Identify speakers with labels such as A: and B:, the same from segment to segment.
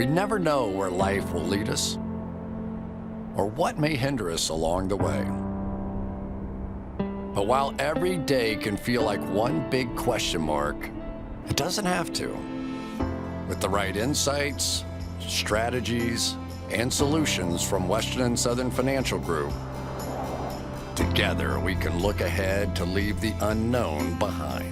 A: We never know where life will lead us or what may hinder us along the way. But while every day can feel like one big question mark, it doesn't have to. With the right insights, strategies, and solutions from Western and Southern Financial Group, together we can look ahead to leave the unknown behind.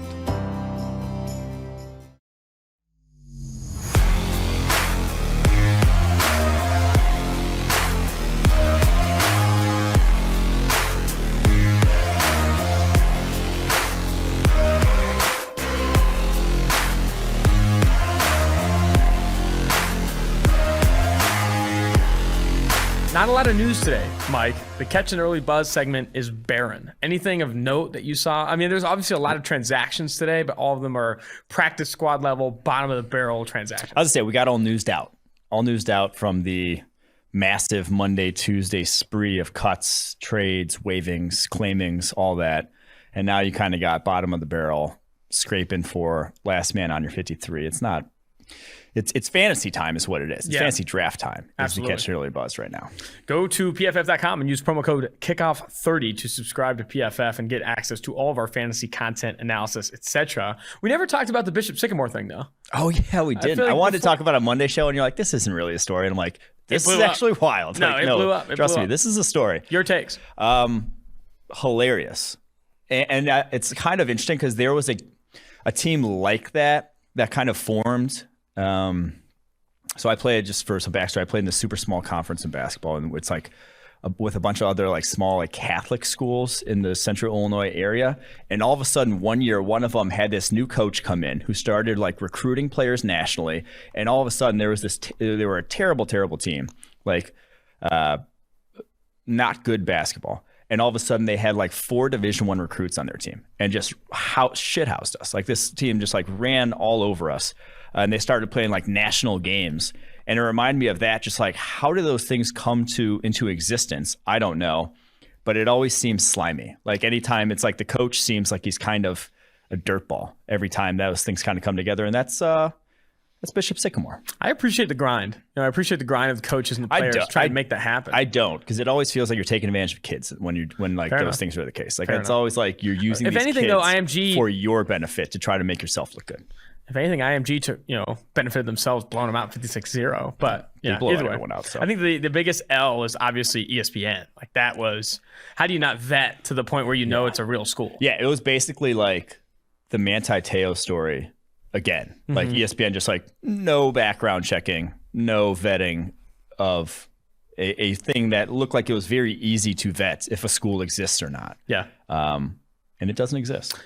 B: Not a lot of news today, Mike. The Catch and Early Buzz segment is barren. Anything of note that you saw? I mean, there's obviously a lot of transactions today, but all of them are practice squad level, bottom of the barrel transactions.
C: I was going to say, we got all newsed out from the massive Monday, Tuesday spree of cuts, trades, waivings, claimings, all that. And now you kind of got bottom of the barrel scraping for last man on your 53. It's fantasy time is what it is. It's fantasy draft time.
B: Absolutely.
C: Catch an Early Buzz right now.
B: Go to PFF.com and use promo code KICKOFF30 to subscribe to PFF and get access to all of our fantasy content, analysis, etc. We never talked about the Bishop Sycamore thing, though.
C: Oh, yeah, we did. I wanted to talk about a Monday show, and you're like, this isn't really a story. And I'm like, this is actually wild.
B: No, it blew up.
C: Trust me, this is a story.
B: Your takes.
C: Hilarious. And it's kind of interesting because there was a team like that kind of formed. So I played, just for some backstory, I played in the super small conference in basketball, and it's like with a bunch of other like small like Catholic schools in the central Illinois area. And all of a sudden one year, one of them had this new coach come in who started like recruiting players nationally. And all of a sudden there was they were a terrible, terrible team, like not good basketball. And all of a sudden they had like 4 Division I recruits on their team and just shithoused us. Like this team just like ran all over us. And they started playing like national games. And it reminded me of that, just like, how do those things come into existence? I don't know. But it always seems slimy. Like anytime it's like the coach seems like he's kind of a dirtball every time those things kind of come together. And that's Bishop Sycamore. I
B: appreciate the grind. I appreciate the grind of the coaches and the players trying to make that happen.
C: I don't, because it always feels like you're taking advantage of kids when those things are the case. Like it's always like you're using these kids IMG, for your benefit to try to make yourself look good.
B: If anything, IMG took benefited themselves blowing them out 56-0. But yeah, either way,
C: out, so.
B: I think the biggest L is obviously ESPN. Like that was, how do you not vet to the point where know it's a real school?
C: Yeah, it was basically like the Manti Te'o story again. Mm-hmm. Like ESPN just like no background checking, no vetting of a thing that looked like it was very easy to vet if a school exists or not.
B: Yeah.
C: And it doesn't exist.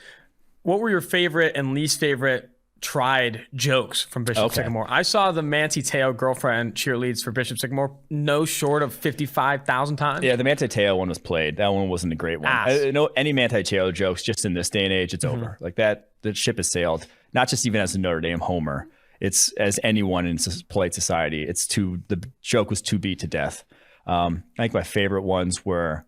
B: What were your favorite and least favorite tried jokes from Bishop Sycamore? I saw the Manti Te'o girlfriend cheerleads for Bishop Sycamore no short of 55,000 times.
C: Yeah, the Manti Te'o one was played. That one wasn't a great one. I know any Manti Te'o jokes just in this day and age, it's over. Like that, the ship has sailed. Not just even as a Notre Dame homer. It's as anyone in polite society. The joke was too beat to death. I think my favorite ones were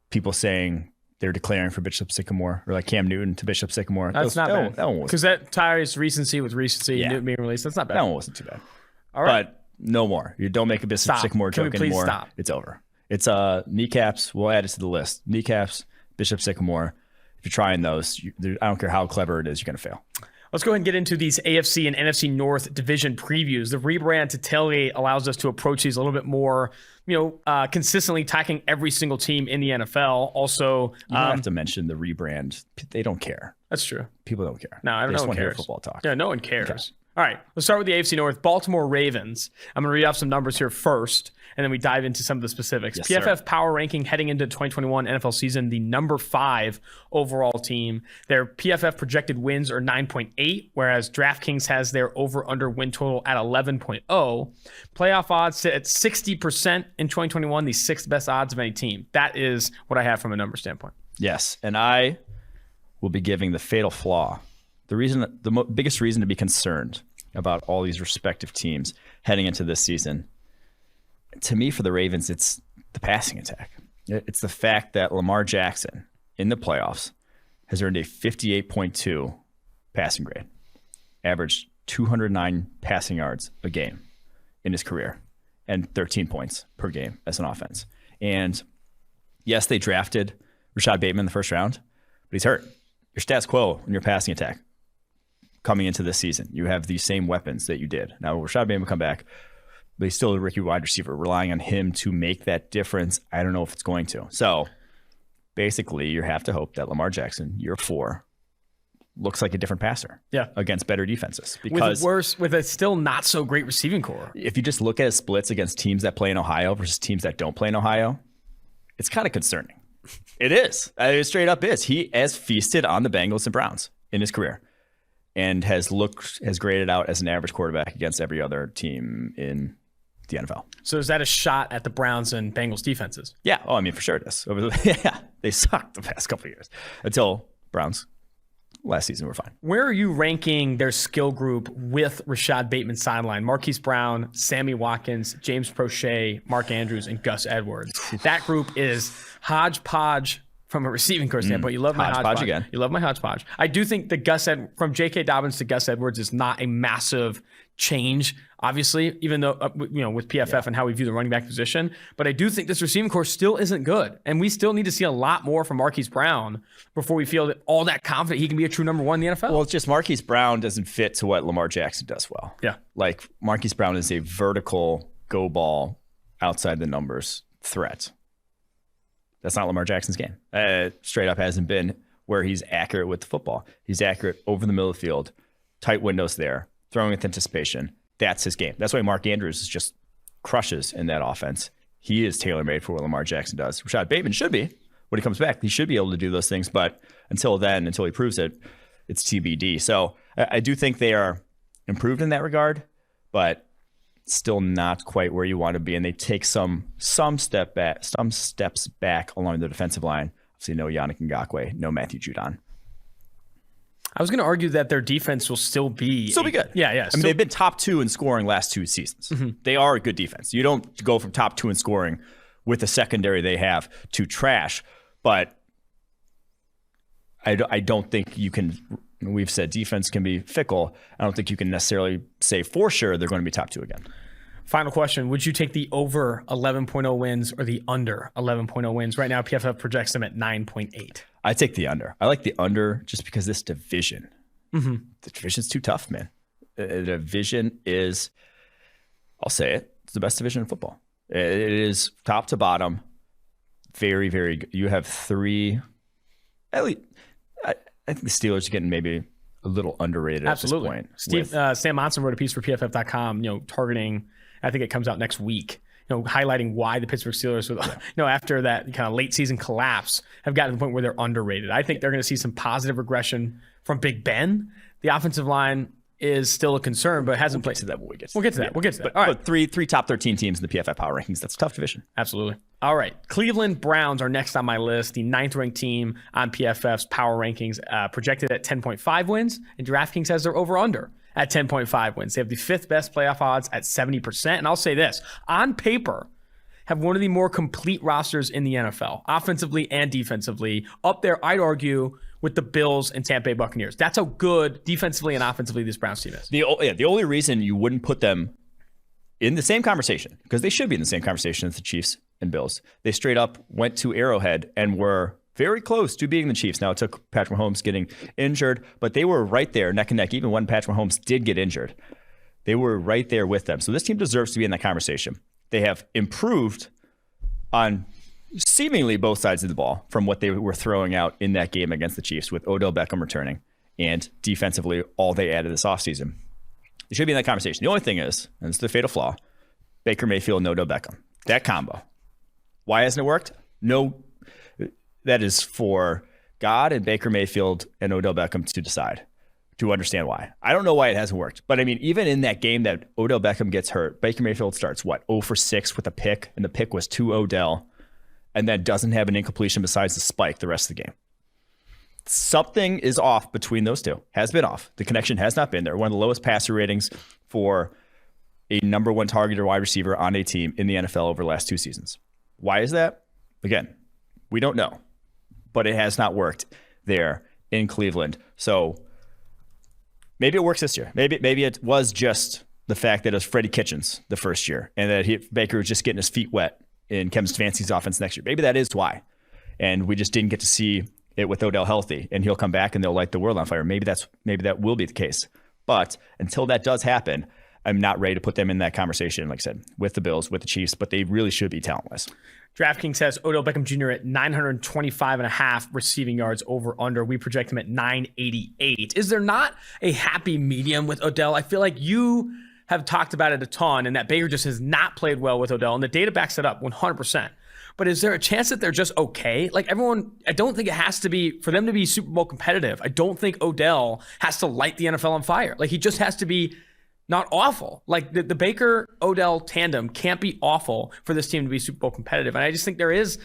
C: people saying they're declaring for Bishop Sycamore, or like Cam Newton to Bishop Sycamore.
B: That's not bad. That one was, because that ties recency with recency.
C: Yeah.
B: Newton being released. That's not bad.
C: That one wasn't too bad.
B: All right,
C: but no more. You don't make a Bishop Sycamore joke anymore.
B: Stop.
C: It's over. It's kneecaps. We'll add it to the list. Kneecaps, Bishop Sycamore. If you're trying those, I don't care how clever it is, you're gonna fail.
B: Let's go ahead and get into these AFC and NFC North division previews. The rebrand to tailgate allows us to approach these a little bit more, consistently attacking every single team in the NFL. Also,
C: you don't have to mention the rebrand. They don't care.
B: That's true.
C: People don't care.
B: No,
C: no
B: one cares.
C: Football talk.
B: Yeah, no one cares. Okay. All right, let's start with the AFC North. Baltimore Ravens. I'm going to read off some numbers here first, and then we dive into some of the specifics.
C: Yes,
B: PFF
C: sir.
B: Power Ranking heading into 2021 NFL season, the number 5 overall team. Their PFF projected wins are 9.8, whereas DraftKings has their over-under win total at 11.0. Playoff odds sit at 60% in 2021, the 6th best odds of any team. That is what I have from a number standpoint.
C: Yes, and I will be giving the fatal flaw. The biggest reason to be concerned about all these respective teams heading into this season, to me, for the Ravens, it's the passing attack. It's the fact that Lamar Jackson in the playoffs has earned a 58.2 passing grade, averaged 209 passing yards a game. in his career and 13 points per game as an offense. And yes, they drafted Rashad Bateman in the first round, but he's hurt. Your status quo in your passing attack coming into this season, you have the same weapons that you did. Now, Rashad Bateman will come back, but he's still a rookie wide receiver. Relying on him to make that difference, I don't know if it's going to. So basically, you have to hope that Lamar Jackson, year 4, looks like a different passer against better defenses. Because
B: with a still not so great receiving core.
C: If you just look at his splits against teams that play in Ohio versus teams that don't play in Ohio, it's kind of concerning. It is. It straight up is. He has feasted on the Bengals and Browns in his career and has graded out as an average quarterback against every other team in the NFL.
B: So is that a shot at the Browns and Bengals defenses?
C: Yeah. Oh, I mean, for sure it is. They sucked the past couple of years until Browns last season were fine.
B: Where are you ranking their skill group with Rashad Bateman's sideline? Marquise Brown, Sammy Watkins, James Prochet, Mark Andrews, and Gus Edwards. That group is hodgepodge from a receiving core standpoint. You love my hodgepodge
C: again.
B: You love my hodgepodge. I do think the from J.K. Dobbins to Gus Edwards is not a massive change, obviously, even though with PFF and how we view the running back position. But I do think this receiving core still isn't good, and we still need to see a lot more from Marquise Brown before we feel that all that confident he can be a true number 1 in the NFL.
C: Well, it's just Marquise Brown doesn't fit to what Lamar Jackson does well.
B: Yeah,
C: like Marquise Brown is a vertical go ball outside the numbers threat. That's not Lamar Jackson's game. Straight up hasn't been where he's accurate with the football. He's accurate over the middle of the field, tight windows there, throwing with anticipation. That's his game. That's why Mark Andrews just crushes in that offense. He is tailor-made for what Lamar Jackson does. Rashad Bateman should be. When he comes back, he should be able to do those things. But until he proves it, it's TBD. So I do think they are improved in that regard, but still not quite where you want to be. And they take some steps back along the defensive line. Obviously, no Yannick Ngakoue, no Matthew Judon.
B: I was going to argue that their defense will still be
C: good.
B: Yeah.
C: I mean, they've been top 2 in scoring last 2 seasons. Mm-hmm. They are a good defense. You don't go from top 2 in scoring with the secondary they have to trash. But I don't think you can. We've said defense can be fickle. I don't think you can necessarily say for sure they're going to be top 2 again.
B: Final question. Would you take the over 11.0 wins or the under 11.0 wins? Right now, PFF projects them at 9.8.
C: I take the under. I like the under just because this division. Mm-hmm. The division's too tough, man. The division is, I'll say it, it's the best division in football. It is top to bottom. Very, very good. You have 3, at least, I think the Steelers are getting maybe a little underrated
B: Absolutely.
C: at this
B: point. Sam Monson wrote a piece for PFF.com, targeting, I think it comes out next week, highlighting why the Pittsburgh Steelers, after that kind of late season collapse, have gotten to the point where they're underrated. I think they're going to see some positive regression from Big Ben. The offensive line is still a concern, but hasn't played.
C: We'll get to that.
B: We'll get to that.
C: All right. But three top 13 teams in the PFF power rankings. That's a tough division.
B: Absolutely. All right. Cleveland Browns are next on my list. The 9th ranked team on PFF's power rankings, projected at 10.5 wins, and DraftKings has their over under at 10.5 wins. They have the 5th best playoff odds at 70%. And I'll say this, on paper, have one of the more complete rosters in the NFL, offensively and defensively. Up there, I'd argue, with the Bills and Tampa Bay Buccaneers. That's how good defensively and offensively this Browns team is.
C: The only reason you wouldn't put them in the same conversation, because they should be in the same conversation as the Chiefs and Bills. They straight up went to Arrowhead and were very close to beating the Chiefs. Now, it took Patrick Mahomes getting injured, but they were right there neck and neck, even when Patrick Mahomes did get injured. They were right there with them. So this team deserves to be in that conversation. They have improved on seemingly both sides of the ball from what they were throwing out in that game against the Chiefs with Odell Beckham returning and defensively all they added this offseason. They should be in that conversation. The only thing is, and it's the fatal flaw, Baker Mayfield and Odell Beckham. That combo. Why hasn't it worked? No, that is for God and Baker Mayfield and Odell Beckham to decide, to understand why. I don't know why it hasn't worked. But I mean, even in that game that Odell Beckham gets hurt, Baker Mayfield starts, 0 for 6 with a pick, and the pick was to Odell, and then doesn't have an incompletion besides the spike the rest of the game. Something is off between those two. Has been off. The connection has not been there. One of the lowest passer ratings for a number 1 target or wide receiver on a team in the NFL over the last 2 seasons. Why is that? Again, we don't know. But it has not worked there in Cleveland. So maybe it works this year. Maybe it was just the fact that it was Freddie Kitchens the first year and that Baker was just getting his feet wet in Kevin Stefanski's offense next year. Maybe that is why. And we just didn't get to see it with Odell healthy, and he'll come back and they'll light the world on fire. Maybe that will be the case. But until that does happen, I'm not ready to put them in that conversation, like I said, with the Bills, with the Chiefs, but they really should be talent-wise.
B: DraftKings has Odell Beckham Jr. at 925.5 receiving yards over under. We project him at 988. Is there not a happy medium with Odell? I feel like you have talked about it a ton, and that Baker just has not played well with Odell, and the data backs it up 100%. But is there a chance that they're just okay? Like everyone, I don't think it has to be, for them to be Super Bowl competitive, I don't think Odell has to light the NFL on fire. Like he just has to be not awful. Like the Baker-Odell tandem can't be awful for this team to be Super Bowl competitive. And I just think there is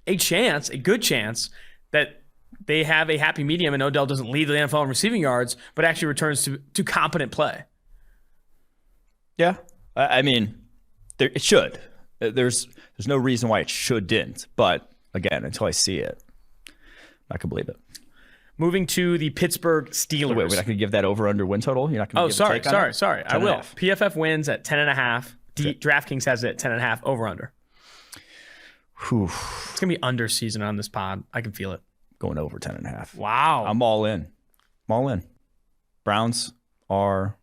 B: a chance, a good chance, that they have a happy medium and Odell doesn't lead the NFL in receiving yards, but actually returns to competent play.
C: Yeah. I mean, it should. There's no reason why it shouldn't. But again, until I see it, I can believe it.
B: Moving to the Pittsburgh Steelers.
C: Wait, we're not going to give that over-under win total? You're not going to give a take on it?
B: Sorry. I will. PFF wins at 10.5. DraftKings has it at 10.5 over-under. It's going to be under season on this pod. I can feel it.
C: Going over 10.5.
B: Wow.
C: I'm all in. Browns are...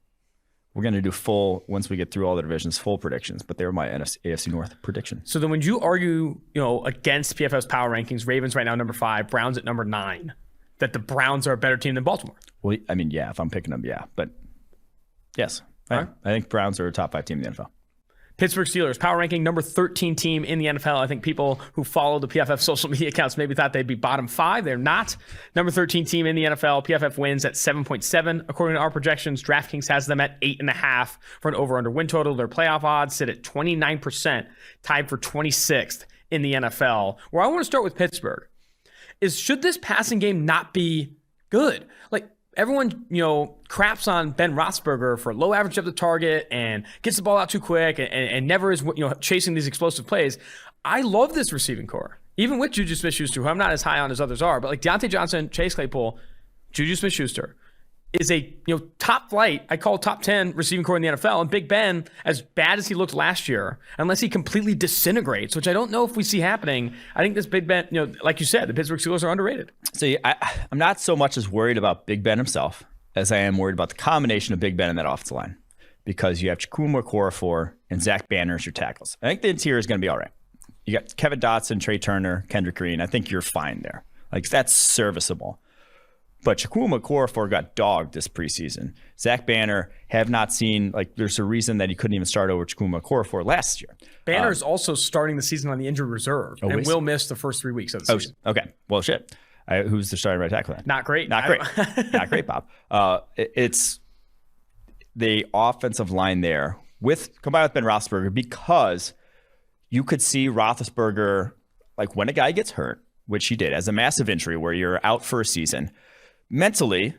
C: We're going to do full, once we get through all the divisions, full predictions, but they're my AFC North prediction.
B: So then when you argue, against PFF's power rankings, Ravens right now number 5, Browns at number 9, that the Browns are a better team than Baltimore?
C: Well, I mean, yeah, if I'm picking them, yeah. But yes, I think Browns are a top 5 team in the NFL.
B: Pittsburgh Steelers, power ranking number 13 team in the NFL. I think people who follow the PFF social media accounts maybe thought they'd be bottom 5. They're not. Number 13 team in the NFL. PFF wins at 7.7. According to our projections, DraftKings has them at 8.5 for an over-under win total. Their playoff odds sit at 29%, tied for 26th in the NFL. Where I want to start with Pittsburgh is, should this passing game not be good? Like, everyone, craps on Ben Roethlisberger for low average depth of target and gets the ball out too quick and never is, chasing these explosive plays. I love this receiving core, even with Juju Smith-Schuster, who I'm not as high on as others are, but like Deontay Johnson, Chase Claypool, Juju Smith-Schuster is a top flight, I call top 10 receiving core in the NFL. And Big Ben, as bad as he looked last year, unless he completely disintegrates, which I don't know if we see happening, I think this Big Ben, like you said, the Pittsburgh Steelers are underrated.
C: So I'm not so much as worried about Big Ben himself as I am worried about the combination of Big Ben and that offensive line, because you have Chukwuma Okorafor and Zach Banner as your tackles. I think the interior is going to be all right. You got Kevin Dotson, Trey Turner, Kendrick Green. I think you're fine there. Like, that's serviceable. But Chukwuma Okorafor got dogged this preseason. Zach Banner, have not seen, there's a reason that he couldn't even start over Chukwuma Okorafor last year.
B: Banner's also starting the season on the injured reserve and will miss the first 3 weeks of the season.
C: Okay. Well, shit. Who's the starting right tackle then?
B: Not great.
C: Not great, Bob. It's the offensive line there combined with Ben Roethlisberger, because you could see Roethlisberger, when a guy gets hurt, which he did, as a massive injury where you're out for a season, mentally,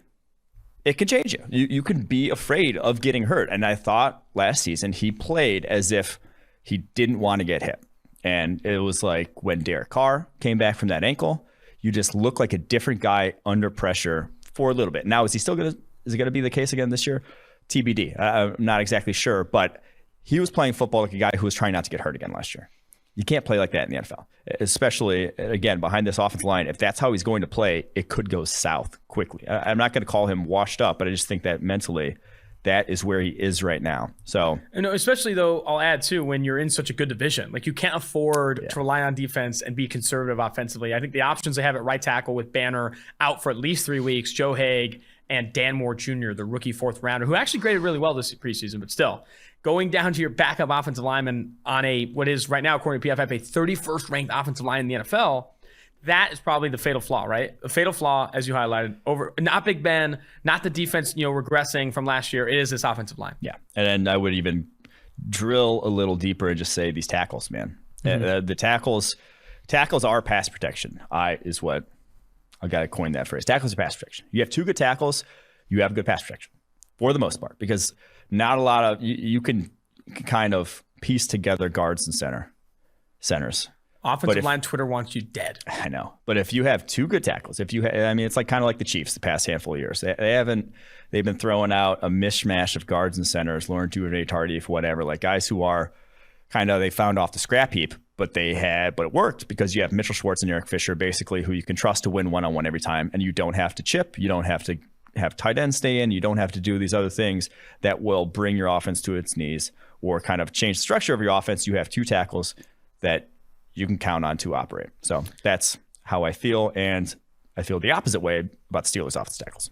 C: it can change you. You can be afraid of getting hurt. And I thought last season he played as if he didn't want to get hit. And it was like when Derek Carr came back from that ankle, you just look like a different guy under pressure for a little bit. Now, is it going to be the case again this year? TBD. I'm not exactly sure, but he was playing football like a guy who was trying not to get hurt again last year. You can't play like that in the NFL, especially, again, behind this offensive line. If that's how he's going to play, it could go south quickly. I'm not going to call him washed up, but I just think that mentally, that is where he is right now. So,
B: especially though, I'll add too, when you're in such a good division, you can't afford to rely on defense and be conservative offensively. I think the options they have at right tackle with Banner out for at least 3 weeks, Joe Haig and Dan Moore Jr., the rookie 4th rounder, who actually graded really well this preseason, but still, going down to your backup offensive lineman on what is right now, according to PFF, a 31st ranked offensive line in the NFL, that is probably the fatal flaw, right? The fatal flaw, as you highlighted, over not Big Ben, not the defense, regressing from last year. It is this offensive line.
C: Yeah, and then I would even drill a little deeper and just say these tackles, man. Mm-hmm. The tackles are pass protection. Is what I got to coin that phrase. Tackles are pass protection. You have 2 good tackles, you have good pass protection for the most part, because not a lot of you can kind of piece together guards and centers.
B: Offensive line Twitter wants you dead.
C: I know. But if you have two good tackles, it's like kind of like the Chiefs the past handful of years. They've been throwing out a mishmash of guards and centers, Lauren Duvernay, Tardif, whatever, like guys who are kind of, they found off the scrap heap, but it worked because you have Mitchell Schwartz and Eric Fisher, basically, who you can trust to win one-on-one every time. And you don't have to chip. You don't have to have tight ends stay in. You don't have to do these other things that will bring your offense to its knees or kind of change the structure of your offense. You have two tackles that you can count on to operate. So that's how I feel. And I feel the opposite way about the Steelers' offensive tackles.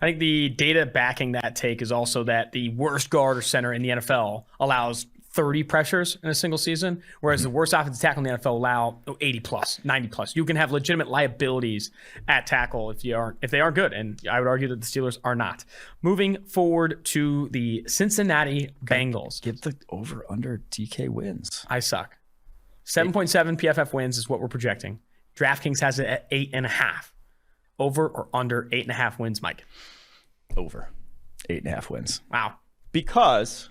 B: I think the data backing that take is also that the worst guard or center in the NFL allows 30 pressures in a single season, whereas the worst offensive tackle in the NFL allow 80 plus, 90 plus. You can have legitimate liabilities at tackle if they aren't good, and I would argue that the Steelers are not. Moving forward to the Cincinnati Bengals.
C: Give the over under DK wins.
B: I suck. 7.7 PFF wins is what we're projecting. DraftKings has it at 8.5. Over or under 8.5 wins, Mike?
C: Over 8.5 wins.
B: Wow.
C: Because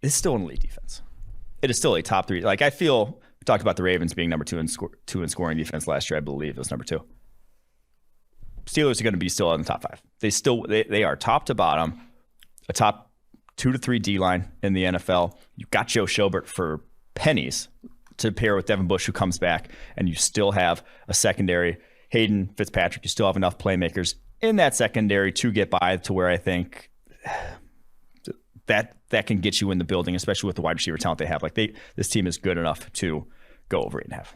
C: it's still an elite defense. It is still a top three. Like, I feel, we talked about the Ravens being number two in scoring defense last year. I believe it was number 2. Steelers are going to be still in the top 5. They are top to bottom, a top 2 to 3 D line in the NFL. You've got Joe Schobert for pennies to pair with Devin Bush, who comes back, and you still have a secondary. Hayden Fitzpatrick, you still have enough playmakers in that secondary to get by to where I think that can get you in the building, especially with the wide receiver talent they have. Like, this team is good enough to go over 8.5.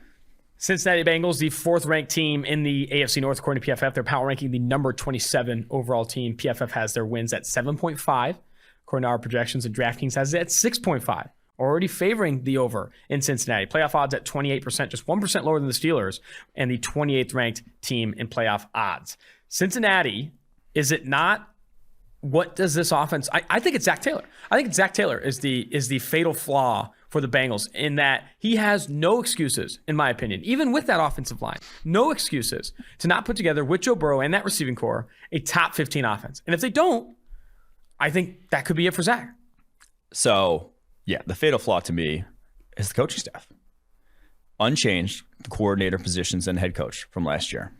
B: Cincinnati Bengals, the 4th-ranked team in the AFC North, according to PFF. They're power ranking the number 27 overall team. PFF has their wins at 7.5, according to our projections, and DraftKings has it at 6.5. Already favoring the over in Cincinnati. Playoff odds at 28%, just 1% lower than the Steelers, and the 28th ranked team in playoff odds. Cincinnati, is it not? What does this offense? I think it's Zach Taylor. I think Zach Taylor is the fatal flaw for the Bengals in that he has no excuses, in my opinion, even with that offensive line, no excuses to not put together with Joe Burrow and that receiving core a top 15 offense. And if they don't, I think that could be it for Zach.
C: So, yeah, the fatal flaw to me is the coaching staff. Unchanged coordinator positions and head coach from last year.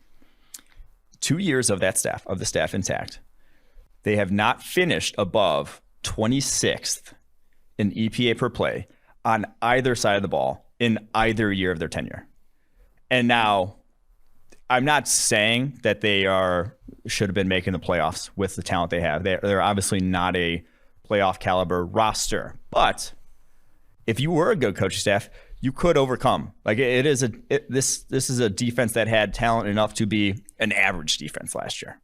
C: 2 years of the staff intact. They have not finished above 26th in EPA per play on either side of the ball in either year of their tenure. And now, I'm not saying that they should have been making the playoffs with the talent they have. They're obviously not a playoff caliber roster, but if you were a good coaching staff, you could overcome. Like, this is a defense that had talent enough to be an average defense last year.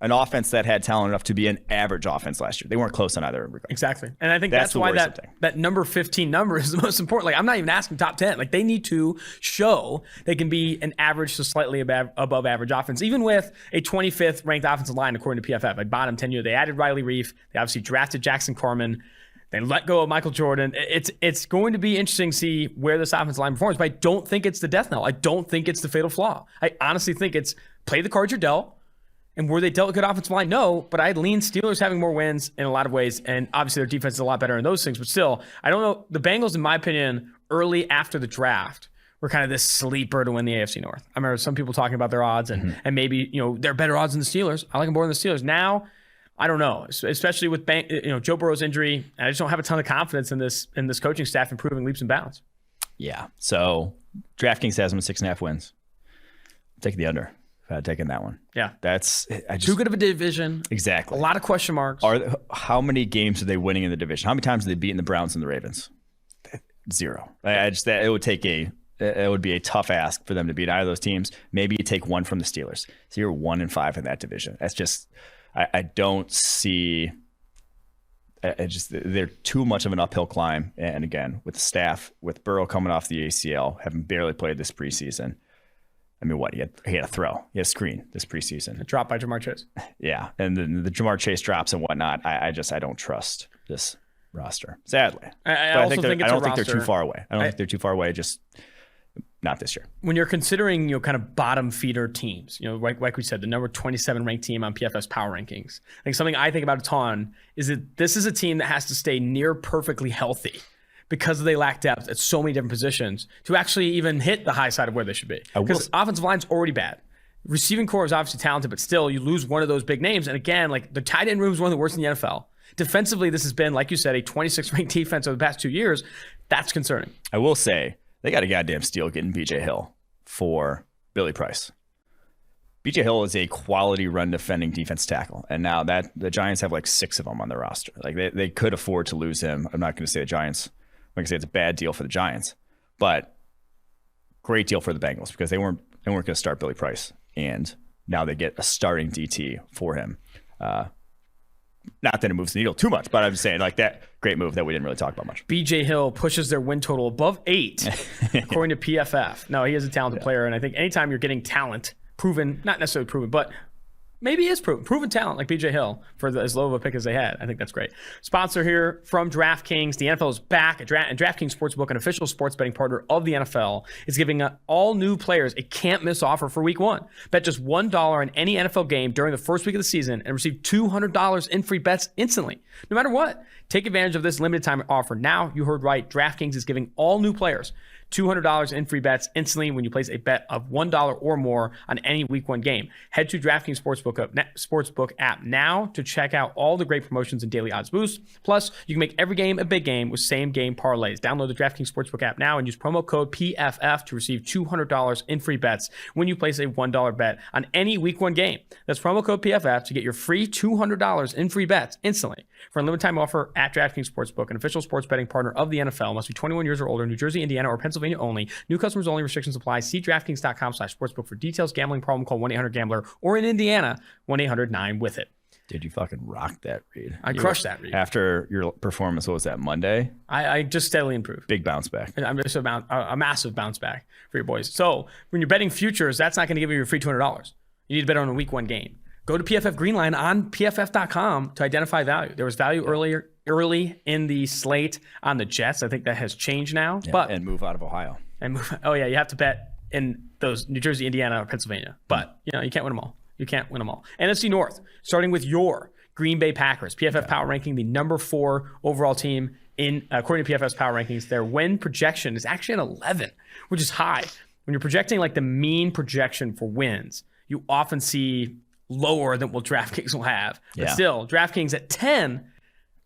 C: An offense that had talent enough to be an average offense last year. They weren't close in either regard.
B: Exactly. And I think that's why that number 15 number is the most important. Like, I'm not even asking top 10. Like, they need to show they can be an average to slightly above average offense, even with a 25th ranked offensive line, according to PFF. Like, bottom 10 year, they added Riley Reif. They obviously drafted Jackson Carman. They let go of Michael Jordan. It's going to be interesting to see where this offensive line performs, but I don't think it's the death knell. I don't think it's the fatal flaw. I honestly think it's play the cards you're dealt. And were they dealt a good offensive line? No, but I'd lean Steelers having more wins in a lot of ways. And obviously their defense is a lot better in those things. But still, I don't know. The Bengals, in my opinion, early after the draft, were kind of this sleeper to win the AFC North. I remember some people talking about their odds and maybe, they're better odds than the Steelers. I like them more than the Steelers. Now, I don't know, especially with Joe Burrow's injury. I just don't have a ton of confidence in this coaching staff improving leaps and bounds.
C: Yeah. So DraftKings has them at 6.5 wins. Take the under. Taking that one.
B: Yeah.
C: Too good
B: of a division.
C: Exactly.
B: A lot of question marks.
C: How many games are they winning in the division? How many times have they beaten the Browns and the Ravens? 0. It would be a tough ask for them to beat either of those teams. Maybe you take one from the Steelers. So you're 1-5 in that division. That's just, I don't see, they're too much of an uphill climb. And again, with the staff, with Burrow coming off the ACL, having barely played this preseason. I mean, what? He had a throw. He had a screen this preseason.
B: A drop by Jamar Chase.
C: Yeah. And then the Jamar Chase drops and whatnot. I don't trust this roster, sadly.
B: I don't think
C: they're too far away. I don't think they're too far away, just not this year.
B: When you're considering, kind of bottom feeder teams, like we said, the number 27 ranked team on PFF's power rankings. I think something I think about a ton is that this is a team that has to stay near perfectly healthy because they lack depth at so many different positions to actually even hit the high side of where they should be. Because offensive line's already bad. Receiving core is obviously talented, but still you lose one of those big names. And again, like the tight end room is one of the worst in the NFL. Defensively, this has been, like you said, a 26th ranked defense over the past 2 years. That's concerning.
C: I will say they got a goddamn steal getting BJ Hill for Billy Price. BJ Hill is a quality run defending defense tackle. And now that the Giants have like 6 of them on their roster. Like they could afford to lose him. I'm not going to say the Giants. I'm going to say it's a bad deal for the Giants, but great deal for the Bengals because they weren't going to start Billy Price. And now they get a starting DT for him. Not that it moves the needle too much, but I'm just saying like that great move that we didn't really talk about much.
B: BJ Hill pushes their win total above 8, according to PFF. No, he is a talented player. And I think anytime you're getting talent, proven, not necessarily proven, but maybe he is proven talent like BJ Hill for as low of a pick as they had. I think that's great. Sponsor here from DraftKings. The NFL is back, and DraftKings Sportsbook, an official sports betting partner of the NFL, is giving all new players a can't-miss offer for Week 1. Bet just $1 on any NFL game during the first week of the season and receive $200 in free bets instantly, no matter what. Take advantage of this limited-time offer now. You heard right. DraftKings is giving all new players $200 in free bets instantly when you place a bet of $1 or more on any Week 1 game. Head to DraftKings Sportsbook app now to check out all the great promotions and daily odds boosts. Plus, you can make every game a big game with same-game parlays. Download the DraftKings Sportsbook app now and use promo code PFF to receive $200 in free bets when you place a $1 bet on any Week 1 game. That's promo code PFF to get your free $200 in free bets instantly. For a limited-time offer at DraftKings Sportsbook, an official sports betting partner of the NFL, must be 21 years or older, New Jersey, Indiana, or Pennsylvania only. New customers only. Restrictions apply. See DraftKings.com/sportsbook for details. Gambling problem? Call 1-800-GAMBLER. Or in Indiana, 1-800-9-WITH-IT.
C: Dude, you fucking rocked that read.
B: I crushed that read.
C: After your performance, what was that, Monday?
B: I just steadily improved.
C: Big bounce back.
B: I'm just a massive bounce back for your boys. So when you're betting futures, that's not going to give you your free $200. You need to bet on a Week 1 game. Go to PFF Greenline on PFF.com to identify value. There was value early in the slate on the Jets. I think that has changed now.
C: Yeah,
B: but
C: and move out of Ohio.
B: Oh yeah, you have to bet in those New Jersey, Indiana, or Pennsylvania. But you can't win them all. You can't win them all. NFC North, starting with your Green Bay Packers. PFF Power Ranking, the number 4 overall team according to PFF's Power Rankings. Their win projection is actually an 11, which is high. When you're projecting like the mean projection for wins, you often see lower than what DraftKings will have. But still, DraftKings at 10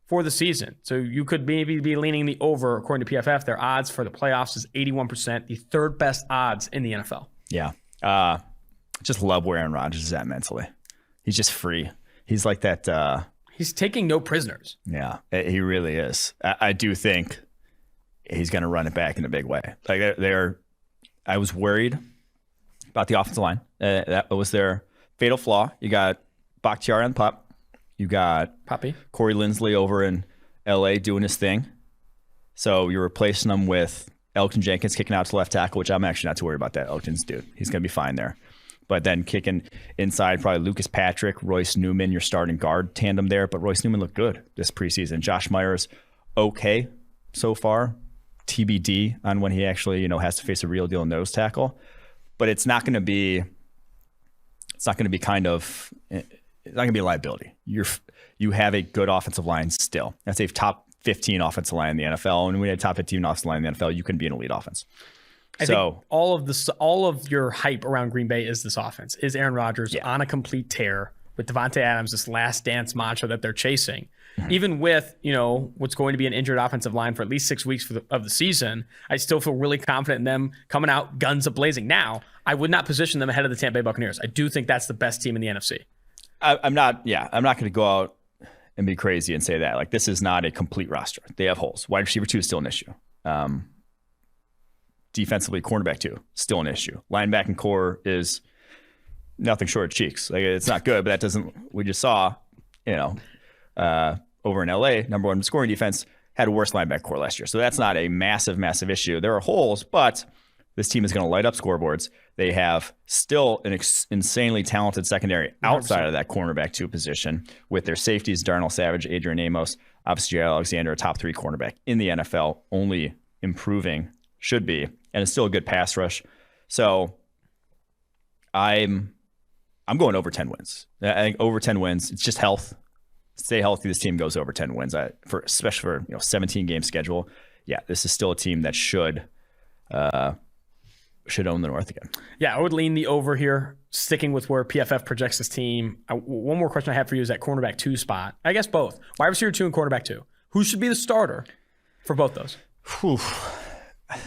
B: for the season. So you could maybe be leaning the over. According to PFF, their odds for the playoffs is 81%, the 3rd best odds in the NFL.
C: Yeah. Just love where Aaron Rodgers is at mentally. He's just free. He's like that.
B: He's taking no prisoners.
C: Yeah, he really is. I do think he's going to run it back in a big way. Like I was worried about the offensive line. That was their fatal flaw. You got Bakhtiari on pup. You got
B: Poppy.
C: Corey Linsley over in LA doing his thing. So you're replacing him with Elgton Jenkins kicking out to left tackle, which I'm actually not too worried about that. Elgton's dude. He's going to be fine there. But then kicking inside, probably Lucas Patrick, Royce Newman, your starting guard tandem there. But Royce Newman looked good this preseason. Josh Myers, okay so far. TBD on when he actually, has to face a real deal nose tackle. But it's not going to be a liability. You have a good offensive line still. That's a top 15 offensive line in the NFL. And when you have a top 15 offensive line in the NFL, you can be an elite offense.
B: I think all of your hype around Green Bay is this offense. Is Aaron Rodgers on a complete tear with Devontae Adams, this last dance mantra that they're chasing. Mm-hmm. Even with, what's going to be an injured offensive line for at least 6 weeks of the season, I still feel really confident in them coming out guns a-blazing. Now, I would not position them ahead of the Tampa Bay Buccaneers. I do think that's the best team in the NFC.
C: I'm not going to go out and be crazy and say that. Like, this is not a complete roster. They have holes. Wide receiver 2 is still an issue. Defensively, cornerback 2, still an issue. Linebacking core is nothing short of cheeks. Like, it's not good, but that doesn't. We just saw, over in LA, number 1 scoring defense had a worse linebacker core last year. So that's not a massive, massive issue. There are holes, but this team is going to light up scoreboards. They have still an insanely talented secondary outside 100%. Of that cornerback 2 position with their safeties, Darnell Savage, Adrian Amos, obviously Alexander, a top 3 cornerback in the NFL, only improving, should be, and it's still a good pass rush. So I'm going over 10 wins. I think over 10 wins. It's just health. Stay healthy. This team goes over 10 wins. Especially for 17 game schedule. yeah, this is still a team that should own the North again.
B: Yeah, I would lean the over here, sticking with where PFF projects this team. One more question I have for you is that cornerback 2 spot. I guess both. Wide receiver 2 and quarterback 2. Who should be the starter for both those?
C: Whew.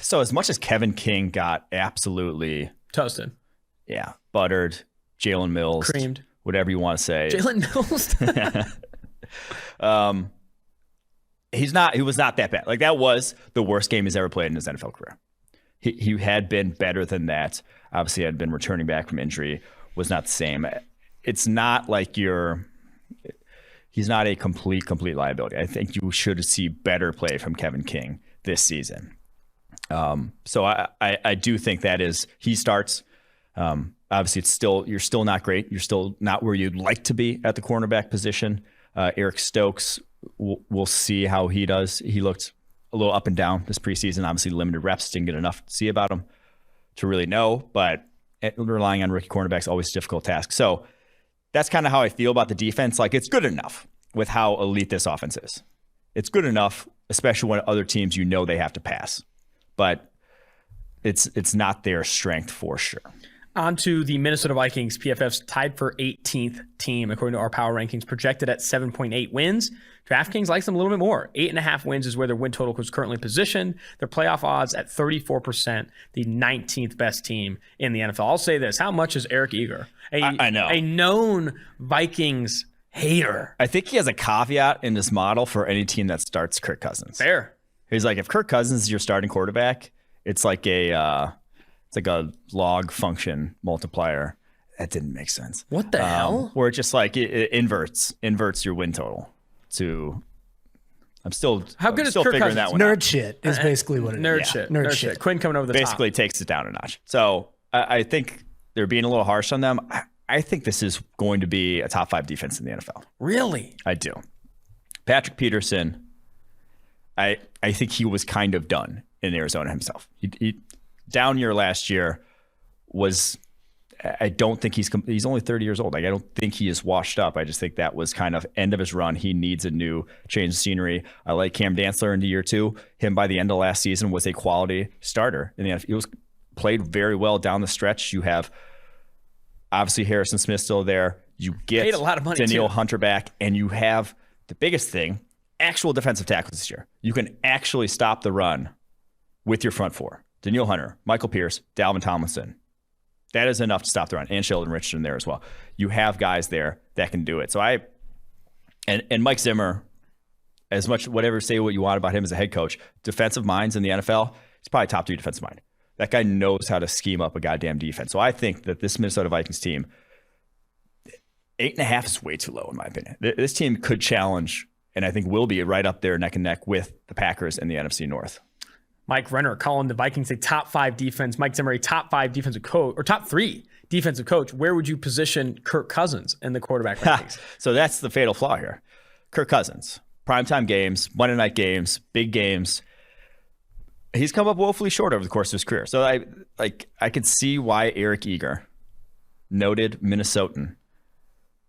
C: So as much as Kevin King got absolutely
B: Toasted.
C: Yeah, buttered, Jalen Mills,
B: Creamed,
C: whatever you want to say.
B: Jalen Mills.
C: He was not that bad. Like, that was the worst game he's ever played in his NFL career. He had been better than that. Obviously, had been returning back from injury, was not the same. It's not like he's not a complete liability. I think you should see better play from Kevin King this season. So I do think that he starts. Obviously, you're still not great. You're still not where you'd like to be at the cornerback position. Eric Stokes, we'll see how he does. He looked a little up and down this preseason. Obviously, limited reps, didn't get enough to see about him to really know. But relying on rookie cornerbacks is always a difficult task. So that's kind of how I feel about the defense. Like, it's good enough with how elite this offense is. It's good enough, especially when other teams they have to pass. But it's not their strength for sure.
B: On to the Minnesota Vikings. PFF's tied for 18th team, according to our power rankings, projected at 7.8 wins. DraftKings likes them a little bit more. 8.5 wins is where their win total is currently positioned. Their playoff odds at 34%, the 19th best team in the NFL. I'll say this. How much is Eric Eager?
C: I know.
B: A known Vikings hater.
C: I think he has a caveat in this model for any team that starts Kirk Cousins.
B: Fair.
C: He's like, if Kirk Cousins is your starting quarterback, it's like a log function multiplier. That didn't make sense.
B: What the hell?
C: Where it just like it inverts your win total to. I'm still figuring that one out.
D: Nerd shit is basically what it is.
B: Nerd shit. Quinn coming over the
C: basically
B: top.
C: takes it down a notch. So I think they're being a little harsh on them. I think this is going to be a top 5 defense in the NFL.
B: Really?
C: I do. Patrick Peterson, I think he was kind of done in Arizona himself. He down year last year was. I don't think he's only 30 years old. Like, I don't think he is washed up. I just think that was kind of end of his run. He needs a new change of scenery. I like Cam Dantzler into year 2. Him by the end of last season was a quality starter in the NFL. He was played very well down the stretch. You have obviously Harrison Smith still there. You get
B: paid a lot of money
C: Danielle
B: too.
C: Hunter back, and you have the biggest thing: actual defensive tackles this year. You can actually stop the run with your front 4: Danielle Hunter, Michael Pierce, Dalvin Tomlinson. That is enough to stop the run. And Sheldon Richardson there as well. You have guys there that can do it. So and Mike Zimmer, as much whatever say what you want about him as a head coach, defensive minds in the NFL, he's probably top 3 defensive mind. That guy knows how to scheme up a goddamn defense. So I think that this Minnesota Vikings team, 8.5 is way too low in my opinion. This team could challenge, and I think will be right up there neck and neck with the Packers in the NFC North.
B: Mike Renner calling the Vikings a top 5 defense. Mike Zimmer a top 5 defensive coach, or top 3 defensive coach. Where would you position Kirk Cousins in the quarterback rankings?
C: So that's the fatal flaw here. Kirk Cousins, primetime games, Monday night games, big games. He's come up woefully short over the course of his career. So I could see why Eric Eager, noted Minnesotan,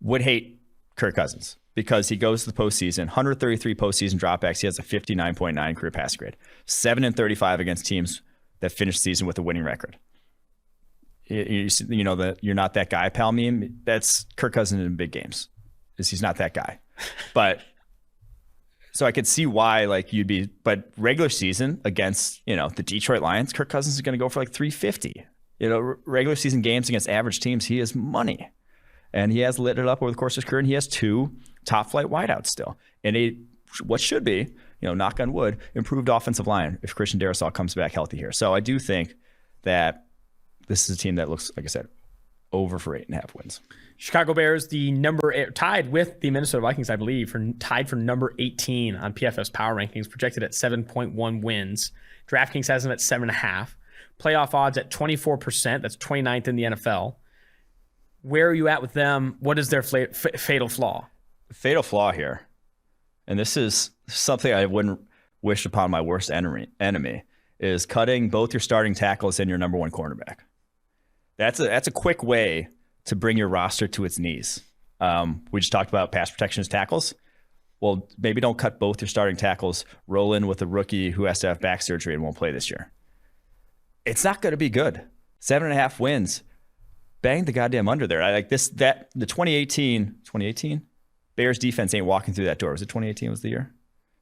C: would hate Kirk Cousins. Because he goes to the postseason, 133 postseason dropbacks. He has a 59.9 career pass grade, 7-35 against teams that finish the season with a winning record. You know that you're not that guy, pal meme. That's Kirk Cousins in big games. He's not that guy. But so I could see why you'd be. But regular season against the Detroit Lions, Kirk Cousins is going to go for 350. Regular season games against average teams, he is money. And he has lit it up over the course of his career, and he has 2 top flight wideouts still. And what should be, knock on wood, improved offensive line if Christian Darrisaw comes back healthy here. So I do think that this is a team that looks, like I said, over for 8.5 wins.
B: Chicago Bears, tied with the Minnesota Vikings, I believe, tied for number 18 on PFF's power rankings, projected at 7.1 wins. DraftKings has them at 7.5. Playoff odds at 24%. That's 29th in the NFL. Where are you at with them? What is their fatal flaw?
C: Fatal flaw here, and this is something I wouldn't wish upon my worst enemy, is cutting both your starting tackles and your number 1 cornerback. That's a quick way to bring your roster to its knees. We just talked about pass protection as tackles. well, maybe don't cut both your starting tackles, roll in with a rookie who has to have back surgery and won't play this year. It's not going to be good. 7.5 wins. Bang the goddamn under there. I like this, that the 2018 Bears defense ain't walking through that door. Was it 2018 was the year?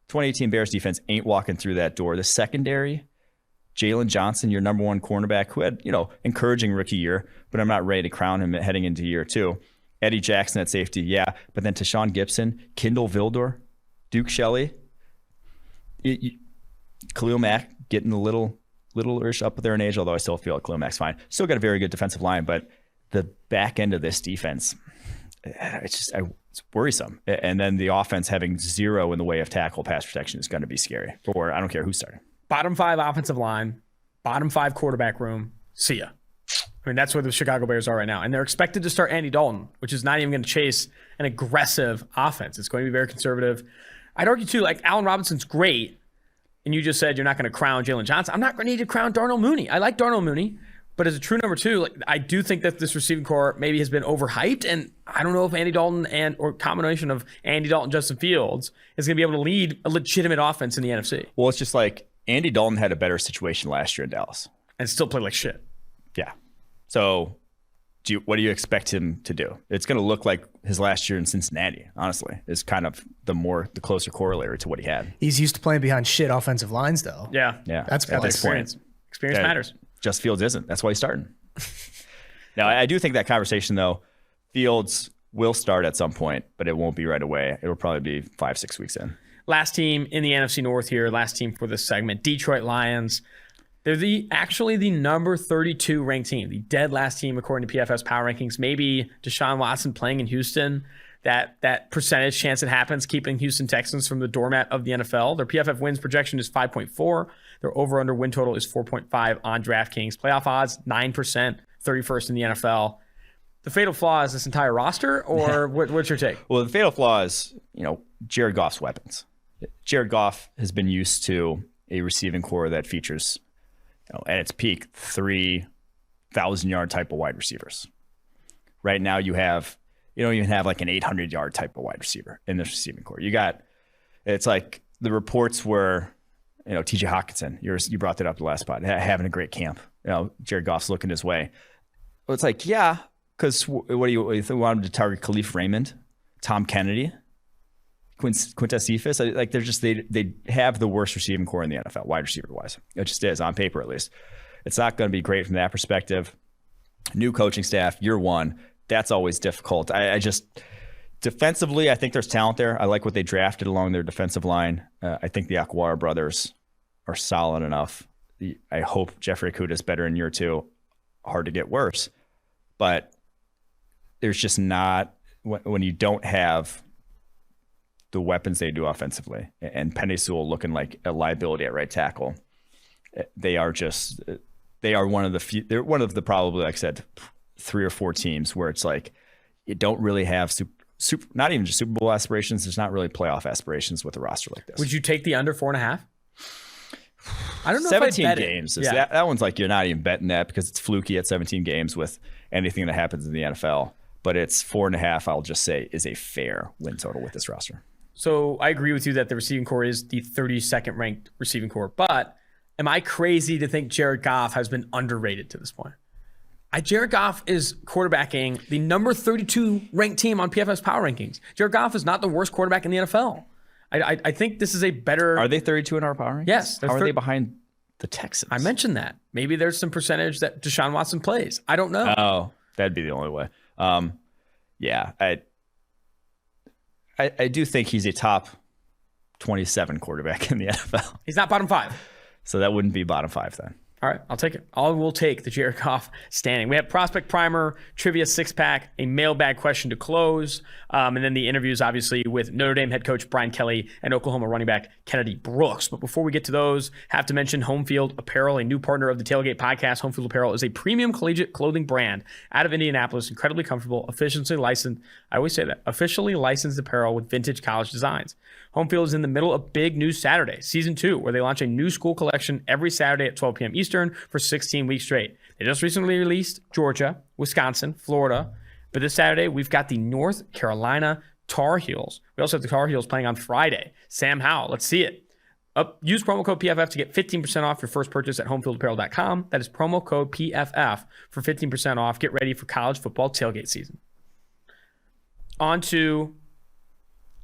C: 2018 Bears defense ain't walking through that door. The secondary, Jalen Johnson, your number one cornerback, who had, encouraging rookie year, but I'm not ready to crown him heading into year 2. Eddie Jackson at safety, yeah. But then Tashawn Gibson, Kendall Vildor, Duke Shelley, Khalil Mack getting a little-ish up there in age, although I still feel like Khalil Mack's fine. Still got a very good defensive line, but the back end of this defense, it's worrisome. And then the offense having 0 in the way of tackle pass protection is going to be scary. Or I don't care who's starting.
B: Bottom 5 offensive line, bottom 5 quarterback room. See ya. I mean, that's where the Chicago Bears are right now. And they're expected to start Andy Dalton, which is not even going to chase an aggressive offense. It's going to be very conservative. I'd argue, too, like Allen Robinson's great, and you just said you're not going to crown Jalen Johnson. I'm not going to need to crown Darnell Mooney. I like Darnell Mooney, but as a true number 2, I do think that this receiving core maybe has been overhyped, and I don't know if Andy Dalton or combination of Andy Dalton and Justin Fields is going to be able to lead a legitimate offense in the NFC.
C: Well, it's just like Andy Dalton had a better situation last year in Dallas.
B: And still played like shit.
C: Yeah. So what do you expect him to do? It's going to look like his last year in Cincinnati, honestly, is kind of the closer corollary to what he had.
D: He's used to playing behind shit offensive lines, though.
B: Yeah.
D: That's
B: experience. Experience matters.
C: Just Fields isn't. That's why he's starting. Now, I do think that conversation, though, Fields will start at some point, but it won't be right away. It'll probably be 5-6 weeks in.
B: Last team in the NFC North here, last team for this segment, Detroit Lions. They're actually the number 32 ranked team, the dead last team according to PFF's power rankings. Maybe Deshaun Watson playing in Houston, that percentage chance it happens, keeping Houston Texans from the doormat of the NFL. Their PFF wins projection is 5.4. Their over-under win total is 4.5 on DraftKings. Playoff odds, 9%, 31st in the NFL. The fatal flaw is this entire roster, or what's your take?
C: Well, the fatal flaw is, Jared Goff's weapons. Jared Goff has been used to a receiving core that features, at its peak, 3,000-yard type of wide receivers. Right now, you don't even have like an 800-yard type of wide receiver in this receiving core. It's like the reports were, TJ Hawkinson, you brought that up the last spot, having a great camp. Jared Goff's looking his way. Well, it's like, yeah, because what do you want him to target? Khalif Raymond, Tom Kennedy, Quintez Cephas? Like they have the worst receiving core in the NFL, wide receiver wise. It just is, on paper at least. It's not going to be great from that perspective. New coaching staff, year 1. That's always difficult. I just defensively, I think there's talent there. I like what they drafted along their defensive line. I think the Akwara brothers are solid enough. I hope Jeffrey Okudah is better in year 2. Hard to get worse, but there's just not, when you don't have the weapons they do offensively, and Penei Sewell looking like a liability at right tackle, they are one of the few. They're one of the, probably, like I said, 3 or 4 teams where it's like you don't really have super, not even just Super Bowl aspirations. There's not really playoff aspirations with a roster like this.
B: Would you take the under 4.5? I don't know.
C: 17
B: if I'd bet
C: games.
B: Yeah.
C: That one's like you're not even betting that because it's fluky at 17 games with anything that happens in the NFL. But it's 4.5. I'll just say is a fair win total with this roster.
B: So I agree with you that the receiving core is the 32nd ranked receiving core. But am I crazy to think Jared Goff has been underrated to this point? Jared Goff is quarterbacking the number 32 ranked team on PFF's power rankings. Jared Goff is not the worst quarterback in the NFL. I think this is a better...
C: Are they 32 in our power rankings?
B: Yes.
C: How are they behind the Texans?
B: I mentioned that. Maybe there's some percentage that Deshaun Watson plays. I don't know.
C: Oh, that'd be the only way. Yeah, I do think he's a top 27 quarterback in the NFL.
B: He's not bottom 5.
C: So that wouldn't be bottom 5 then.
B: All right, I'll take it. I will take the Jared Goff standing. We have Prospect Primer, Trivia 6-pack, a mailbag question to close, and then the interviews, obviously, with Notre Dame head coach Brian Kelly and Oklahoma running back Kennedy Brooks. But before we get to those, have to mention Home Field Apparel, a new partner of the Tailgate Podcast. Home Field Apparel is a premium collegiate clothing brand out of Indianapolis, incredibly comfortable, officially licensed. I always say that, officially licensed apparel with vintage college designs. Home Field is in the middle of Big News Saturday, Season 2, where they launch a new school collection every Saturday at 12 p.m. Eastern for 16 weeks straight. They just recently released Georgia, Wisconsin, Florida. But this Saturday, we've got the North Carolina Tar Heels. We also have the Tar Heels playing on Friday. Sam Howell, let's see it. Use promo code PFF to get 15% off your first purchase at homefieldapparel.com. That is promo code PFF for 15% off. Get ready for college football tailgate season. On to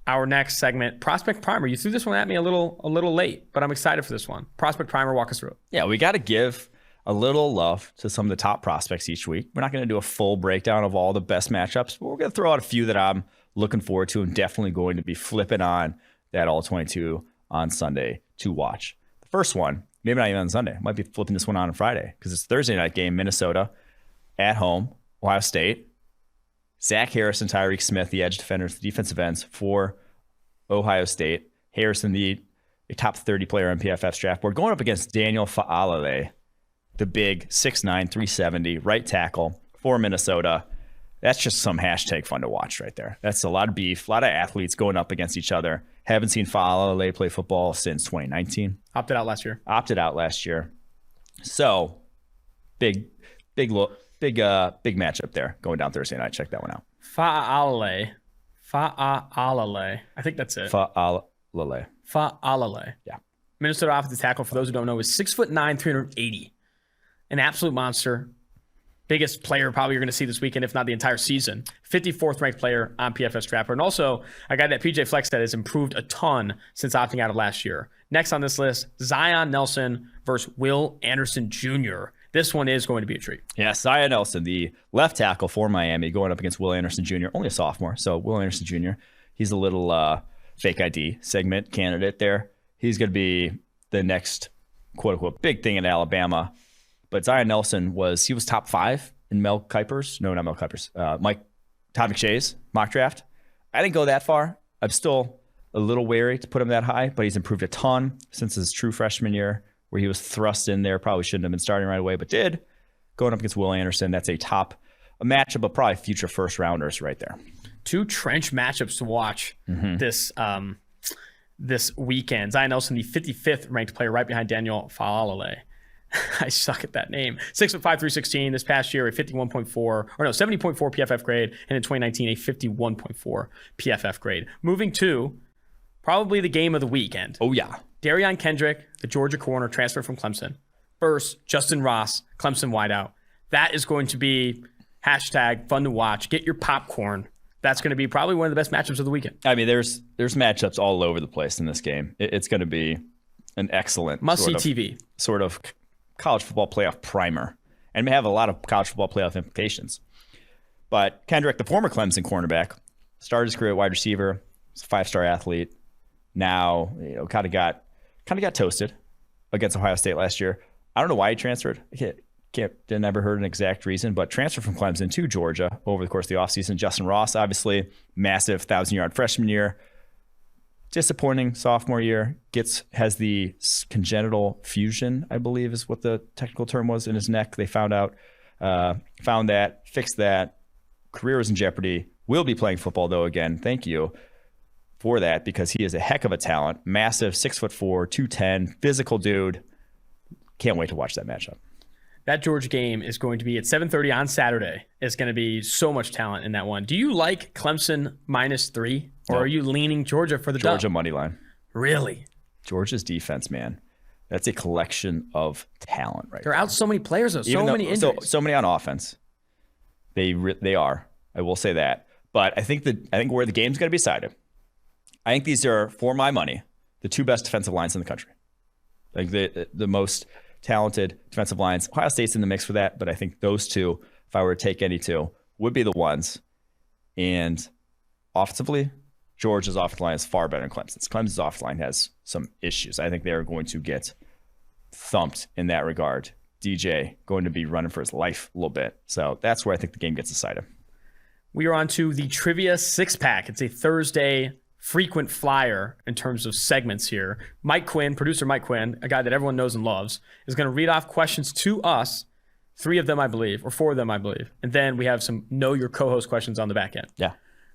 B: our next segment, Prospect Primer. You threw this one at me a little late, but I'm excited for this one. Prospect Primer, walk us through it.
C: Yeah, we got to give a little love to some of the top prospects each week. We're not going to do a full breakdown of all the best matchups, but we're going to throw out a few that I'm looking forward to and definitely going to be flipping on that all 22 on Sunday to watch. The first one, maybe not even on Sunday, might be flipping this one on Friday because it's a Thursday night game, Minnesota at home, Ohio State. Zach Harrison, Tyreek Smith, the edge defenders, the defensive ends for Ohio State. Harrison, a top 30 player on PFF's draft board, going up against Daniel Faalele, the big 6'9", 370 right tackle for Minnesota. That's just some hashtag fun to watch right there. That's a lot of beef, a lot of athletes going up against each other. Haven't seen Faalele play football since 2019.
B: Opted out last year. So big matchup there going down Thursday night. Check that one out. Faalele. I think that's it.
C: Faalele.
B: Yeah. Minnesota offensive tackle, for those who don't know, is 6'9", 380. An absolute monster. Biggest player probably you're going to see this weekend, if not the entire season. 54th ranked player on PFF draft board. And also a guy that PJ Flex said has improved a ton since opting out of last year. Next on this list, Zion Nelson versus Will Anderson Jr. This one is going to be a treat.
C: Yeah, Zion Nelson, the left tackle for Miami, going up against Will Anderson Jr., only a sophomore. So Will Anderson Jr., he's a little fake ID segment candidate there. He's going to be the next, quote-unquote, big thing in Alabama. But Zion Nelson was top 5 in Mike Todd McShay's mock draft. I didn't go that far. I'm still a little wary to put him that high, but he's improved a ton since his true freshman year, where he was thrust in there. Probably shouldn't have been starting right away, but did. Going up against Will Anderson, that's a matchup of probably future first rounders right there.
B: Two trench matchups to watch this weekend. Zion Nelson, the 55th ranked player, right behind Daniel Faalele. I suck at that name. 6'5", 316. This past year, a 70.4 PFF grade, and in 2019, a 51.4 PFF grade. Moving to probably the game of the weekend.
C: Oh, yeah.
B: Darion Kendrick, the Georgia corner, transferred from Clemson, versus Justin Ross, Clemson wideout. That is going to be hashtag fun to watch. Get your popcorn. That's going to be probably one of the best matchups of the weekend.
C: I mean, there's matchups all over the place in this game. It's going to be an excellent
B: must-see TV.
C: Sort of college football playoff primer, and may have a lot of college football playoff implications. But Kendrick, the former Clemson cornerback, started his career at wide receiver. He's a 5-star athlete. Now, kind of got toasted against Ohio State last year. I don't know why he transferred. Didn't ever heard an exact reason, but transferred from Clemson to Georgia over the course of the offseason. Justin Ross, obviously, massive 1,000-yard freshman year. Disappointing sophomore year. Has the congenital fusion, I believe is what the technical term was, in his neck. They found that, fixed that. Career is in jeopardy. Will be playing football though again. Thank you for that, because he is a heck of a talent. Massive, 6'4", 210, physical dude. Can't wait to watch that matchup.
B: That Georgia game is going to be at 7:30 on Saturday. It's going to be so much talent in that one. Do you like Clemson -3, or are you leaning Georgia for the
C: Georgia
B: dub?
C: money line?
B: Really?
C: Georgia's defense, man. That's a collection of talent right
B: They're out so many players, though. Many injuries.
C: So many on offense. They are. I will say that. But I think where the game's going to be decided, I think these are, for my money, the two best defensive lines in the country. Like the most talented defensive lines. Ohio State's in the mix for that, but I think those two, if I were to take any two, would be the ones. And offensively, Georgia's offensive line is far better than Clemson's. Clemson's offensive line has some issues. I think they're going to get thumped in that regard. DJ going to be running for his life a little bit. So that's where I think the game gets decided.
B: We are on to the Trivia 6-Pack. It's a Thursday frequent flyer in terms of segments here. Mike Quinn, producer Mike Quinn, a guy that everyone knows and loves, is going to read off questions to us, 3 of them, I believe, or 4 of them, I believe. And then we have some Know Your Co-Host questions on the back end.
C: Yeah.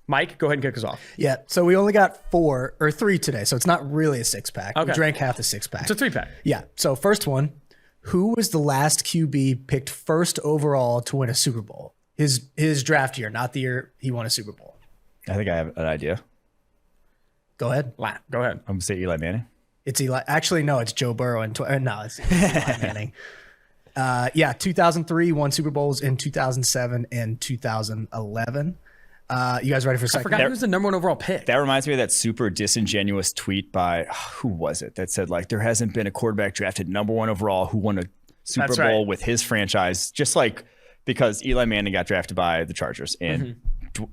B: Mike, go ahead and kick us off.
D: Yeah, so we only got 4 or 3 today, so it's not really a 6-pack.
B: Okay.
D: We drank half the 6-pack.
B: It's a 3-pack.
D: Yeah, so first one, who was the last QB picked first overall to win a Super Bowl? His draft year, not the year he won a Super Bowl.
C: I think I have an idea.
D: Go ahead.
B: Go ahead.
C: I'm going to say Eli Manning.
D: It's Eli. Actually, no, it's Joe Burrow. No, it's Eli Manning. 2003 won Super Bowls in 2007 and 2011. You guys ready for a
B: I
D: second?
B: forgot he was the number 1 overall pick.
C: That reminds me of that super disingenuous tweet by, who was it, that said, like, there hasn't been a quarterback drafted number 1 overall who won a Super
B: That's
C: Bowl
B: right.
C: with his franchise, just like because Eli Manning got drafted by the Chargers and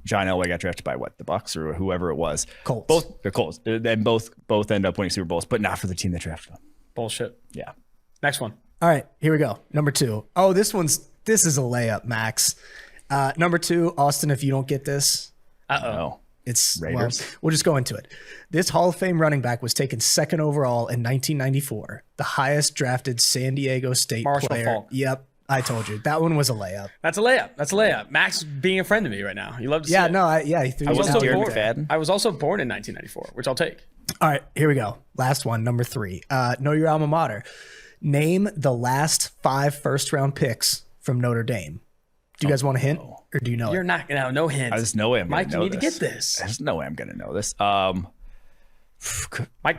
C: John Elway got drafted by the Bucks or whoever it was.
D: Colts.
C: The Colts. Then both end up winning Super Bowls, but not for the team that drafted them.
B: Bullshit.
C: Yeah.
B: Next one.
D: All right, here we go. Number 2. Oh, this is a layup, Max. Number 2, Austin, if you don't get this,
C: Oh.
D: it's
C: Raiders.
D: well, we'll just go into it. This Hall of Fame running back was taken 2nd overall in 1994, the highest drafted San Diego State
B: Marshall
D: player.
B: Faulk.
D: Yep, I told you. That one was a layup.
B: That's a layup. Max being a friend to me right now. You love to see
D: Yeah,
B: it.
D: no, he threw
C: I
D: you
C: wasn't
D: out
C: Darren
D: there.
C: McFadden.
B: I was also born in 1994, which I'll take.
D: All right, here we go. Last one, number 3. Know your alma mater. Name the last 5 first-round picks from Notre Dame. Do you guys want a hint, or do you know
B: You're
D: it?
B: not gonna no hints.
C: There's no way I'm going
B: Mike,
C: to know
B: you need
C: this.
B: to get this.
C: There's no way I'm going to know this.
B: Mike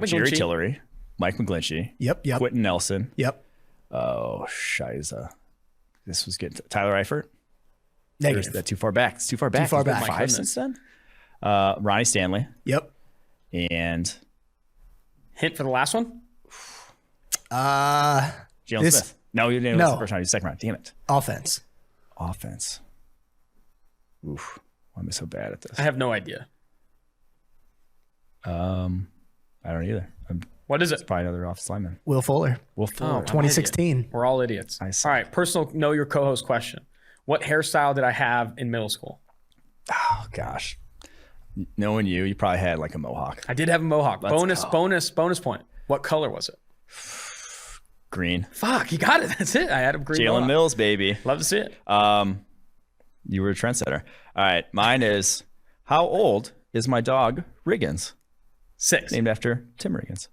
C: Jerry
B: McGlinchey.
C: Tillery, Mike McGlinchey,
D: Yep.
C: Quentin Nelson.
D: Yep.
C: Oh, shiza. This was good. Tyler Eifert. Or is
D: Negative.
C: that too far back? It's too far back.
D: far
C: He's been
D: back.
C: 5
B: My
C: since then. Ronnie Stanley
D: Yep.
C: and
B: Hint for the last one.
C: Jalen
D: This-
C: Smith. No, you didn't.
D: No.
C: No. The first round. He's second round. Damn it.
D: Offense.
C: Offense. Oof. Why am I so bad at this?
B: I have no idea.
C: I don't either. I'm
B: What is it?
C: probably another offensive lineman.
D: Will Fuller.
C: Will
B: Oh,
C: Fuller.
B: I'm an
D: 2016.
B: idiot. We're all idiots.
C: I
B: All
C: suck.
B: right. Personal know your co-host question. What hairstyle did I have in middle school?
C: Oh gosh. Knowing you, you probably had like a mohawk.
B: I did have a mohawk.
C: Let's
B: Bonus point. What color was it?
C: Green.
B: Fuck, you got it. That's it. I had a green
C: Jalen
B: mohawk.
C: Mills, baby.
B: Love to see it.
C: You were a trendsetter. All right. Mine is, how old is my dog Riggins?
B: 6.
C: Named after Tim Riggins.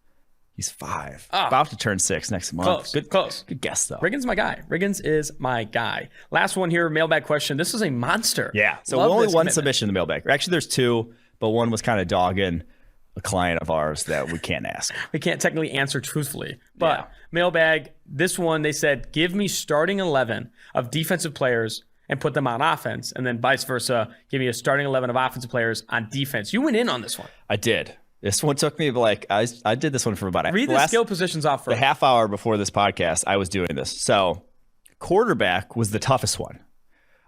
C: He's 5.
B: Ah.
C: About to turn 6 next month.
B: Close. Close.
C: Good guess though.
B: Riggins my guy. Riggins is my guy. Last one here, mailbag question. This is a monster.
C: Yeah. So
B: Love
C: only
B: this
C: one
B: commitment.
C: submission in the mailbag. Actually, there's 2, but one was kind of dogging a client of ours that we can't ask.
B: We can't technically answer truthfully, but
C: Yeah.
B: mailbag, this one, they said, give me starting 11 of defensive players and put them on offense, and then vice versa, give me a starting 11 of offensive players on defense. You went in on this one.
C: I did. This one took me like, I did this one for about
B: Read the skill positions off
C: the
B: first.
C: half hour before this podcast. I was doing this. So quarterback was the toughest one.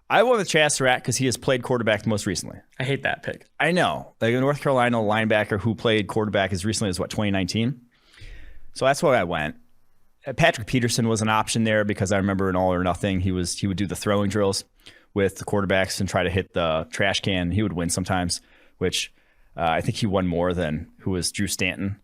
C: I went with Chaz Surratt because he has played quarterback the most recently.
B: I hate that pick.
C: I know. Like a North Carolina linebacker who played quarterback as recently as 2019. So that's why I went. Patrick Peterson was an option there because I remember in All or Nothing, he would do the throwing drills with the quarterbacks and try to hit the trash can. He would win sometimes, which I think he won more than who was Drew Stanton.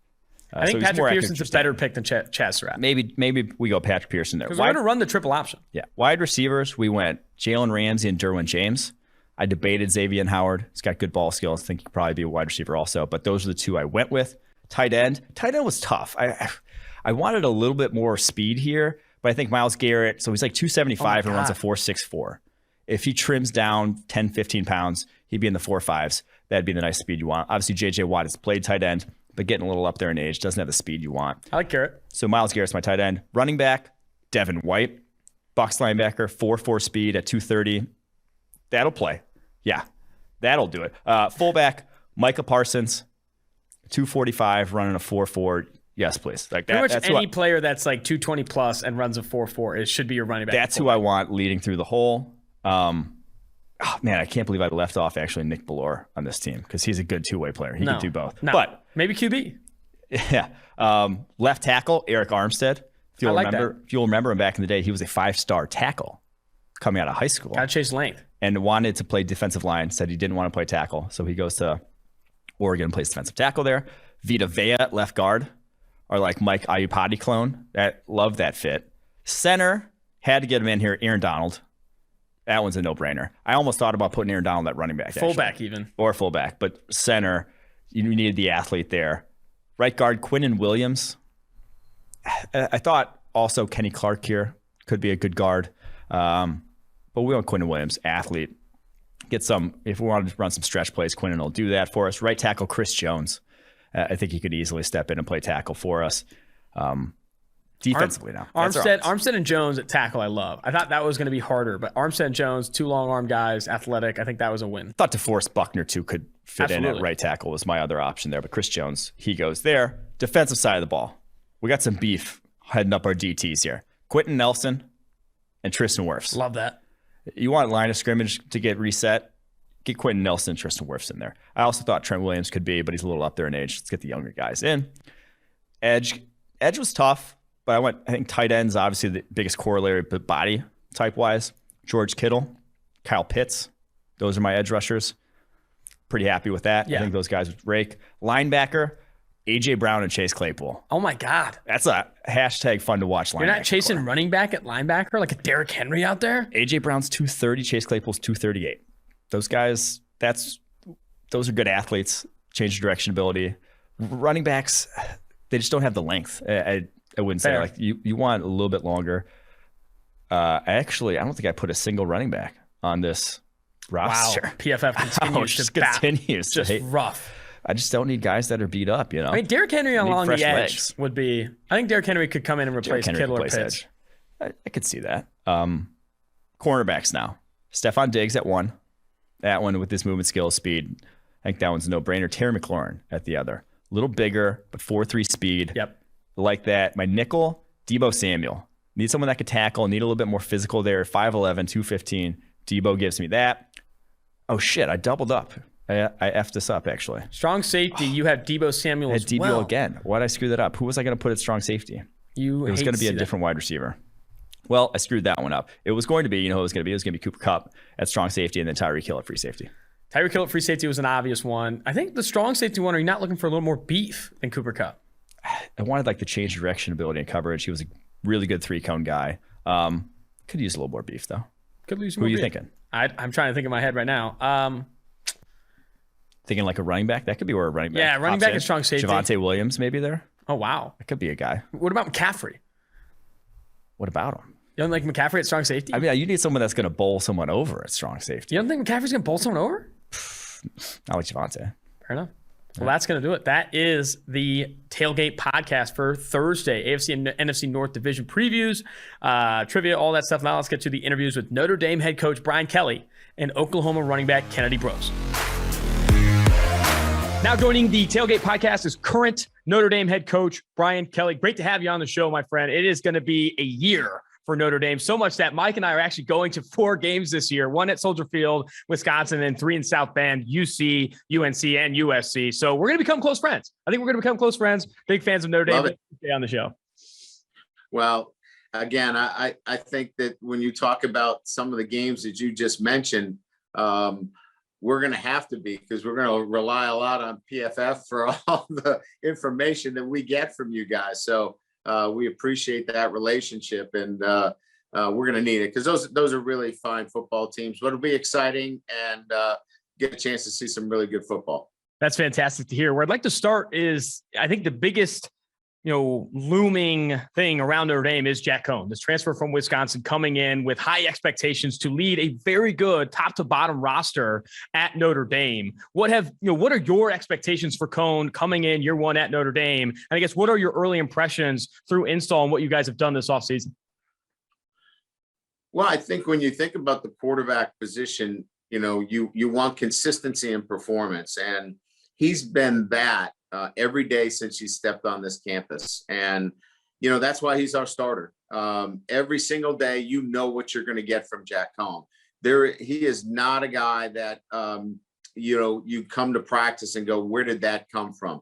B: I think
C: so he's more
B: Patrick
C: accurate
B: Pearson's
C: than
B: a better pick than Chaz Surratt.
C: Maybe we go Patrick Pearson there.
B: Because we're going to run the triple option.
C: Yeah. Wide receivers, we went Jalen Ramsey and Derwin James. I debated Xavier Howard. He's got good ball skills. I think he could probably be a wide receiver also. But those are the 2 I went with. Tight end. Tight end was tough. I wanted a little bit more speed here, but I think Myles Garrett, so he's like 275 and runs a 4.64. If he trims down 10, 15 pounds, he'd be in the 4.5s. That'd be the nice speed you want. Obviously, J.J. Watt has played tight end, but getting a little up there in age, doesn't have the speed you want.
B: I like Garrett.
C: So Myles Garrett's my tight end. Running back, Devin White. Bucks linebacker, 4.4 speed at 230. That'll play. Yeah, that'll do it. Fullback, Micah Parsons, 245, running a 4.4. Yes, please. Like that.
B: Pretty much
C: That's
B: any player that's like 220 plus and runs a 4.4, it should be your running back.
C: That's who I want leading through the hole. Oh, man, I can't believe I left off actually Nick Bellore on this team because he's a good two-way player. He can do both.
B: No.
C: But
B: maybe QB.
C: yeah, left tackle Eric Armstead. If you'll
B: I like
C: remember him back in the day, he was a 5-star tackle coming out of high school
B: Got to chase length.
C: and wanted to play defensive line. Said he didn't want to play tackle, so he goes to Oregon and plays defensive tackle there. Vita Vea at left guard, or like Mike Iupati clone. Love that fit. Center had to get him in here. Aaron Donald. That one's a no-brainer. I almost thought about putting Aaron Donald at running back.
B: Fullback
C: actually.
B: even.
C: Or fullback. But center, you needed the athlete there. Right guard, Quinnen Williams. I thought also Kenny Clark here could be a good guard. But we want Quinnen Williams, athlete. if we wanted to run some stretch plays, Quinnen will do that for us. Right tackle Chris Jones. I think he could easily step in and play tackle for us. Defensively now.
B: Armstead and Jones at tackle I love. I thought that was going to be harder, but Armstead and Jones, 2 long arm guys, athletic. I think that was a win.
C: I thought DeForest Buckner too could fit in at right tackle was my other option there, but Chris Jones, he goes there. Defensive side of the ball. We got some beef heading up our DTs here. Quentin Nelson and Tristan Wirfs.
B: Love that.
C: You want line of scrimmage to get reset? Get Quentin Nelson and Tristan Wirfs in there. I also thought Trent Williams could be, but he's a little up there in age. Let's get the younger guys in. Edge was tough. But I think tight end's obviously the biggest corollary, but body type-wise. George Kittle, Kyle Pitts. Those are my edge rushers. Pretty happy with that. Yeah. I think those guys would rake. Linebacker, A.J. Brown and Chase Claypool.
B: Oh, my God.
C: That's a hashtag fun to watch linebacker.
B: You're not chasing running back at linebacker like a Derrick Henry out there?
C: A.J. Brown's 230, Chase Claypool's 238. Those guys, those are good athletes. Change of direction ability. Running backs, they just don't have the length. I wouldn't say like you want a little bit longer. I don't think I put a single running back on this roster.
B: Wow. PFF continues
C: to
B: just rough.
C: I just don't need guys that are beat up, you know.
B: I mean, Derrick Henry along the edge would be. I think Derrick Henry could come in and replace Kittle or Pitts.
C: I could see that. Cornerbacks now. Stephon Diggs at 1. That one with his movement, skill, speed. I think that one's a no-brainer. Terry McLaurin at the other. A little bigger, but 4.3 speed.
B: Yep.
C: Like that. My nickel, Deebo Samuel. Need someone that could tackle. Need a little bit more physical there. 5'11", 215. Deebo gives me that. Oh, shit. I doubled up. I effed this up, actually.
B: Strong safety. You have Deebo Samuel as
C: Deebo
B: well.
C: again. Why'd I screw that up? Who was I going to put at strong safety? It was going to be a different wide receiver. Well, I screwed that one up. It was going to be, who it was going to be? It was going to be Cooper Kupp at strong safety and then Tyreek Hill at free safety.
B: Tyreek Hill at free safety was an obvious one. I think the strong safety one, are you not looking for a little more beef than Cooper Kupp?
C: I wanted like the change of direction ability and coverage. He was a really good 3-cone guy. Could use a little more beef though.
B: Could use
C: Who
B: more
C: are you
B: beef.
C: thinking?
B: I'm trying to think in my head right now.
C: Thinking like a running back? That could be where a running back.
B: Yeah, running back and strong safety.
C: Javonte Williams maybe there.
B: Oh, wow.
C: That could be a guy.
B: What about McCaffrey?
C: What about him?
B: You don't like McCaffrey at strong safety?
C: I mean, you need someone that's going to bowl someone over at strong safety.
B: You don't think McCaffrey's going to bowl someone over?
C: Not like Javonte.
B: Fair enough. Well, that's going to do it. That is the Tailgate podcast for Thursday. AFC and NFC North division previews, trivia, all that stuff. Now let's get to the interviews with Notre Dame head coach Brian Kelly and Oklahoma running back Kennedy Brooks. Now joining the Tailgate podcast is current Notre Dame head coach Brian Kelly. Great to have you on the show, my friend. It is going to be a year for Notre Dame. So much that Mike and I are actually going to 4 games this year, 1 at Soldier Field, Wisconsin, and 3 in South Bend, UC, UNC, and USC. So we're going to become close friends. I think we're going to become close friends. Big fans of Notre Dame. Stay on the show.
E: Well, again, I think that when you talk about some of the games that you just mentioned, we're going to have to be, because we're going to rely a lot on PFF for all the information that we get from you guys. So we appreciate that relationship, and we're going to need it, because those are really fine football teams. But it'll be exciting, and get a chance to see some really good football.
B: That's fantastic to hear. Where I'd like to start is, I think the biggest, looming thing around Notre Dame is Jack Cohn, this transfer from Wisconsin, coming in with high expectations to lead a very good top to bottom roster at Notre Dame. What are your expectations for Cohn coming in year 1 at Notre Dame? And I guess, what are your early impressions through install and what you guys have done this offseason?
E: Well, I think when you think about the quarterback position, you want consistency in performance, and he's been that every day since he stepped on this campus. And, that's why he's our starter. Every single day, what you're going to get from Jack Cohn. He is not a guy that, you come to practice and go, where did that come from?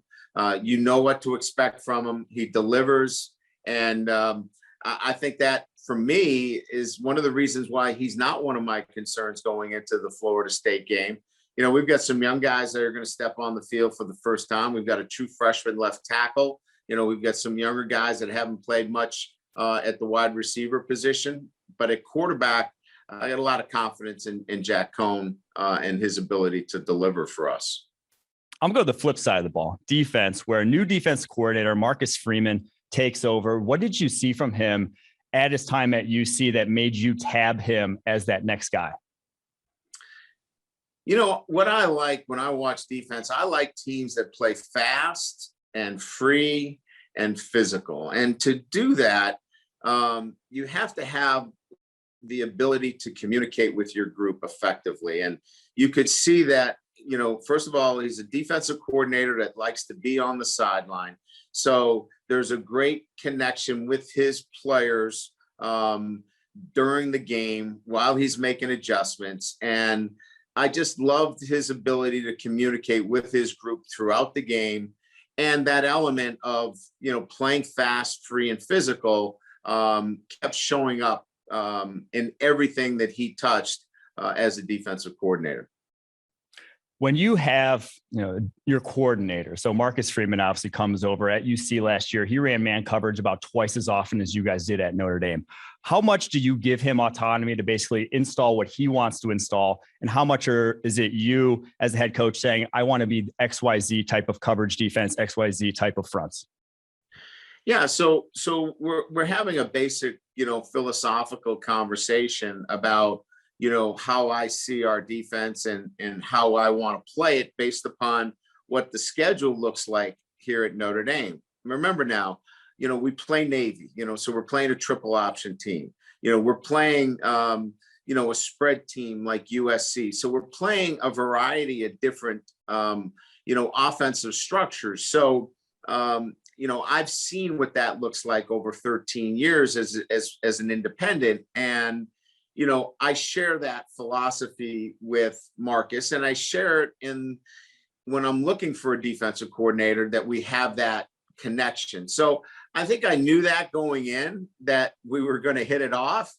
E: You know what to expect from him. He delivers. And I think that, for me, is one of the reasons why he's not one of my concerns going into the Florida State game. We've got some young guys that are going to step on the field for the first time. We've got a true freshman left tackle. We've got some younger guys that haven't played much at the wide receiver position. But at quarterback, I got a lot of confidence in Jack Cohn and his ability to deliver for us.
C: I'm going to the flip side of the ball, defense, where a new defense coordinator, Marcus Freeman, takes over. What did you see from him at his time at UC that made you tab him as that next guy?
E: You know, what I like when I watch defense, I like teams that play fast and free and physical. And to do that, you have to have the ability to communicate with your group effectively. And you could see that, you know, first of all, he's a defensive coordinator that likes to be on the sideline. So there's a great connection with his players during the game while he's making adjustments. And I just loved his ability to communicate with his group throughout the game. And that element of, you know, playing fast, free, and physical kept showing up in everything that he touched as a defensive coordinator.
C: When you have, you know, your coordinator, so Marcus Freeman obviously comes over at UC last year. He ran man coverage about twice as often as you guys did at Notre Dame. How much do you give him autonomy to basically install what he wants to install? And how much is it you as the head coach saying, I want to be XYZ type of coverage defense, XYZ type of fronts?
E: Yeah, so we're having a basic, you know, philosophical conversation about, you know, how I see our defense and how I want to play it based upon what the schedule looks like here at Notre Dame. Remember now, you know, we play Navy, you know, so we're playing a triple option team. You know, we're playing, you know, a spread team like USC. So we're playing a variety of different, you know, offensive structures. So, you know, I've seen what that looks like over 13 years as an independent. And, you know, I share that philosophy with Marcus, and I share it when I'm looking for a defensive coordinator, that we have that connection. So I think I knew that going in, that we were going to hit it off.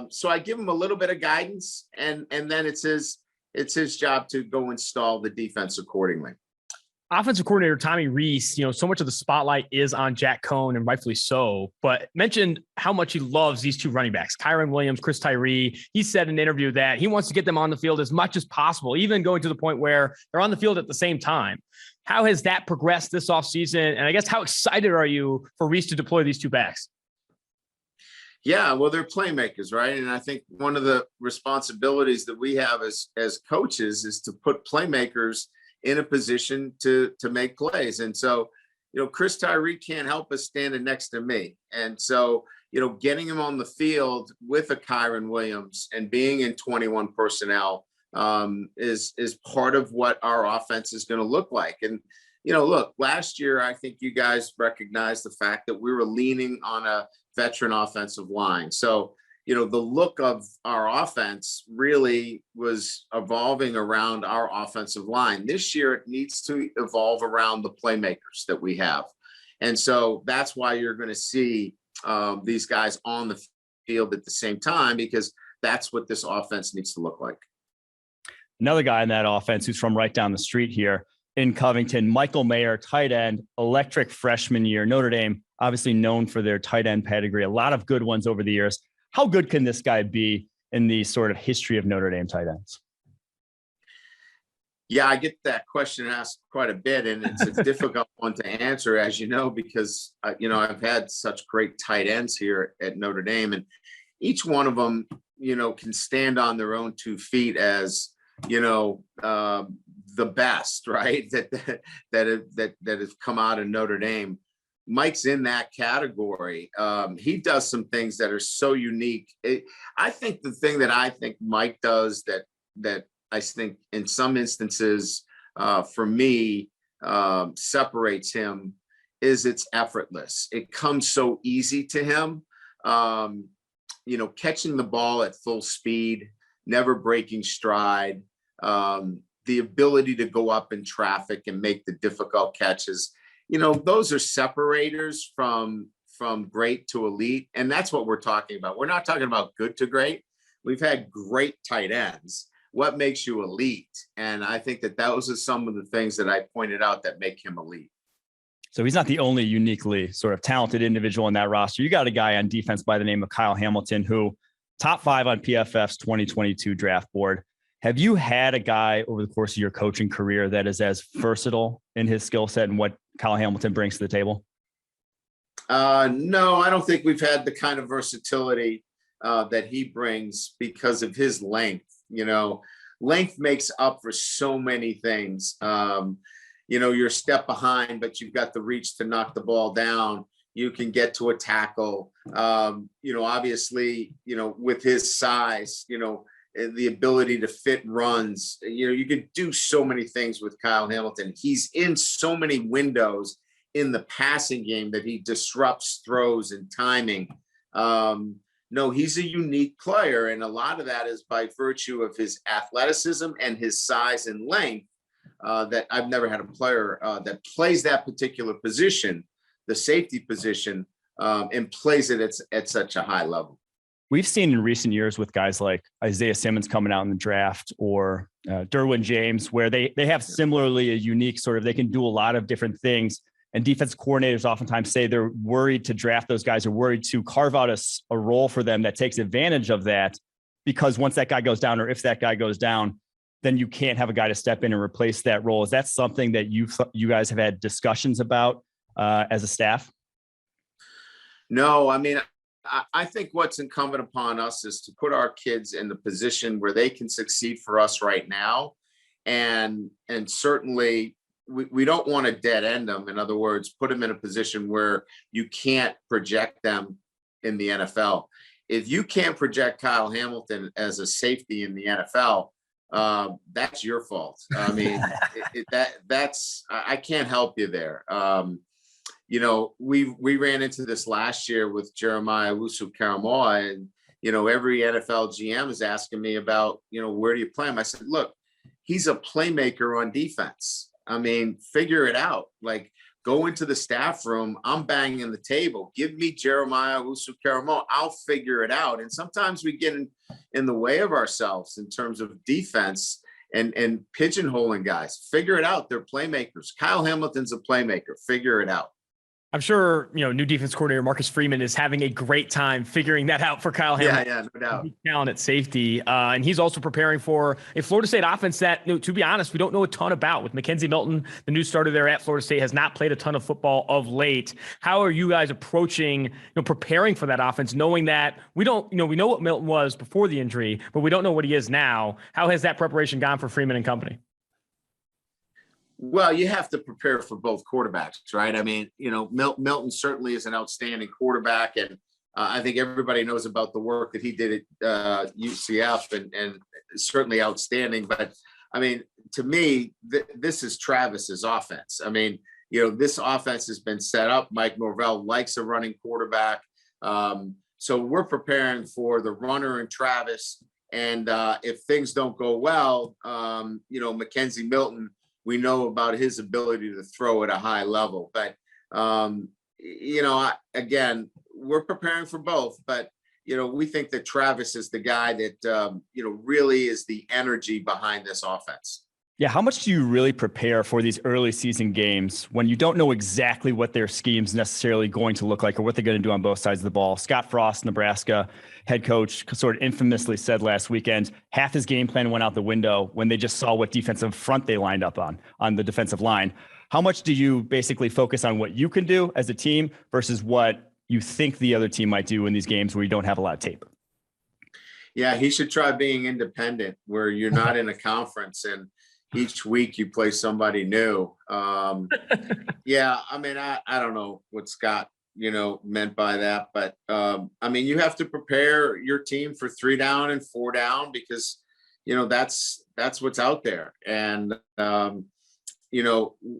E: So I give him a little bit of guidance, and then it's his job to go install the defense accordingly.
B: Offensive coordinator Tommy Rees, you know, so much of the spotlight is on Jack Cohn, and rightfully so, but mentioned how much he loves these two running backs, Kyren Williams, Chris Tyree. He said in an interview that he wants to get them on the field as much as possible, even going to the point where they're on the field at the same time. How has that progressed this offseason? And I guess how excited are you for Rees to deploy these two backs?
E: Yeah, well, they're playmakers, right? And I think one of the responsibilities that we have as coaches is to put playmakers in a position to make plays. And so, you know, Chris Tyree can't help us standing next to me. And so, you know, getting him on the field with a Kyren Williams and being in 21 personnel is part of what our offense is going to look like. And, you know, look, last year, I think you guys recognized the fact that we were leaning on a veteran offensive line. So, you know, the look of our offense really was evolving around our offensive line. This year, it needs to evolve around the playmakers that we have. And so that's why you're going to see these guys on the field at the same time, because that's what this offense needs to look like.
C: Another guy in that offense who's from right down the street here in Covington, Michael Mayer, tight end, electric freshman year. Notre Dame, obviously known for their tight end pedigree, a lot of good ones over the years. How good can this guy be in the sort of history of Notre Dame tight ends?
E: Yeah, I get that question asked quite a bit, and it's a difficult one to answer, as you know, because, you know, I've had such great tight ends here at Notre Dame, and each one of them, you know, can stand on their own 2 feet as, you know, the best, right? That have come out of Notre Dame. Mike's in that category. He does some things that are so unique. I think the thing that I think Mike does that I think in some instances for me separates him is it's effortless. It comes so easy to him. You know, catching the ball at full speed, never breaking stride, the ability to go up in traffic and make the difficult catches. You know, those are separators from great to elite. And that's what we're talking about. We're not talking about good to great. We've had great tight ends. What makes you elite? And I think that those are some of the things that I pointed out that make him elite.
C: So he's not the only uniquely sort of talented individual in that roster. You got a guy on defense by the name of Kyle Hamilton, who top 5 on PFF's 2022 draft board. Have you had a guy over the course of your coaching career that is as versatile in his skill set and what Kyle Hamilton brings to the table?
E: No, I don't think we've had the kind of versatility that he brings because of his length. You know, length makes up for so many things. You're a step behind, but you've got the reach to knock the ball down. You can get to a tackle. Obviously, with his size, the ability to fit runs, you can do so many things with Kyle Hamilton. He's in so many windows in the passing game that he disrupts throws and timing. No, he's a unique player. And a lot of that is by virtue of his athleticism and his size and length, that I've never had a player that plays that particular position, the safety position, and plays it at such a high level.
C: We've seen in recent years with guys like Isaiah Simmons coming out in the draft or Derwin James, where they have similarly a unique sort of, they can do a lot of different things. And defense coordinators oftentimes say they're worried to draft those guys, or worried to carve out a role for them that takes advantage of that, because once that guy goes down, or if that guy goes down, then you can't have a guy to step in and replace that role. Is that something that you guys have had discussions about as a staff?
E: No, I mean, I think what's incumbent upon us is to put our kids in the position where they can succeed for us right now. And certainly we don't want to dead end them. In other words, put them in a position where you can't project them in the NFL. If you can't project Kyle Hamilton as a safety in the NFL, that's your fault. I mean, I can't help you there. We ran into this last year with Jeremiah Owusu-Koramoah, and every NFL GM is asking me about where do you play him? I said, look, he's a playmaker on defense. I mean, figure it out. Like, go into the staff room. I'm banging the table. Give me Jeremiah Owusu-Koramoah. I'll figure it out. And sometimes we get in the way of ourselves in terms of defense and pigeonholing guys. Figure it out. They're playmakers. Kyle Hamilton's a playmaker. Figure it out.
B: I'm sure, new defense coordinator Marcus Freeman is having a great time figuring that out for Kyle Hamilton.
E: Yeah, no doubt.
B: Talent at safety. And he's also preparing for a Florida State offense that, to be honest, we don't know a ton about. With Mackenzie Milton, the new starter there at Florida State, has not played a ton of football of late. How are you guys approaching, preparing for that offense, knowing that we know what Milton was before the injury, but we don't know what he is now? How has that preparation gone for Freeman and company?
E: Well, you have to prepare for both quarterbacks, right? I mean, Milton certainly is an outstanding quarterback, and I think everybody knows about the work that he did at UCF, and certainly outstanding. But I mean, to me, this is Travis's offense. I mean, this offense has been set up. Mike Norvell likes a running quarterback, so we're preparing for the runner and Travis. And if things don't go well, Mackenzie Milton, we know about his ability to throw at a high level, but again, we're preparing for both, but we think that Travis is the guy that really is the energy behind this offense.
C: Yeah. How much do you really prepare for these early season games when you don't know exactly what their scheme's necessarily going to look like or what they're going to do on both sides of the ball? Scott Frost, Nebraska head coach, sort of infamously said last weekend, half his game plan went out the window when they just saw what defensive front they lined up on the defensive line. How much do you basically focus on what you can do as a team versus what you think the other team might do in these games where you don't have a lot of tape?
E: Yeah, he should try being independent, where you're not in a conference and each week you play somebody new. Yeah, I mean, I don't know what Scott, meant by that, but I mean, you have to prepare your team for 3 down and 4 down because, that's what's out there. And,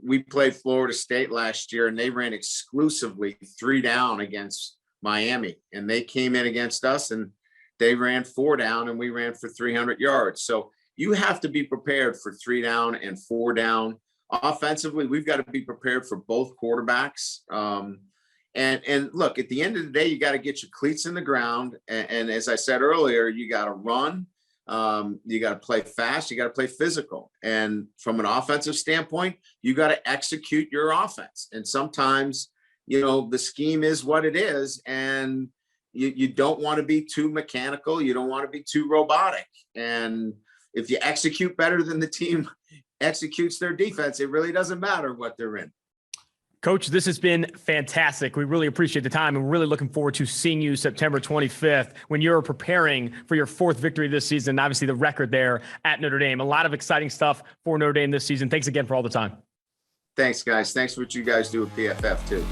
E: we played Florida State last year and they ran exclusively 3 down against Miami, and they came in against us and they ran 4 down and we ran for 300 yards. So you have to be prepared for 3 down and 4 down. Offensively, we've got to be prepared for both quarterbacks. And look, at the end of the day, you got to get your cleats in the ground. And as I said earlier, you got to run. You got to play fast. You got to play physical. And from an offensive standpoint, you got to execute your offense. And sometimes, the scheme is what it is. And you don't want to be too mechanical. You don't want to be too robotic. And if you execute better than the team executes their defense, it really doesn't matter what they're in.
B: Coach, this has been fantastic. We really appreciate the time, and we're really looking forward to seeing you September 25th when you're preparing for your 4th victory this season. Obviously, the record there at Notre Dame. A lot of exciting stuff for Notre Dame this season. Thanks again for all the time.
E: Thanks, guys. Thanks for what you guys do at PFF, too.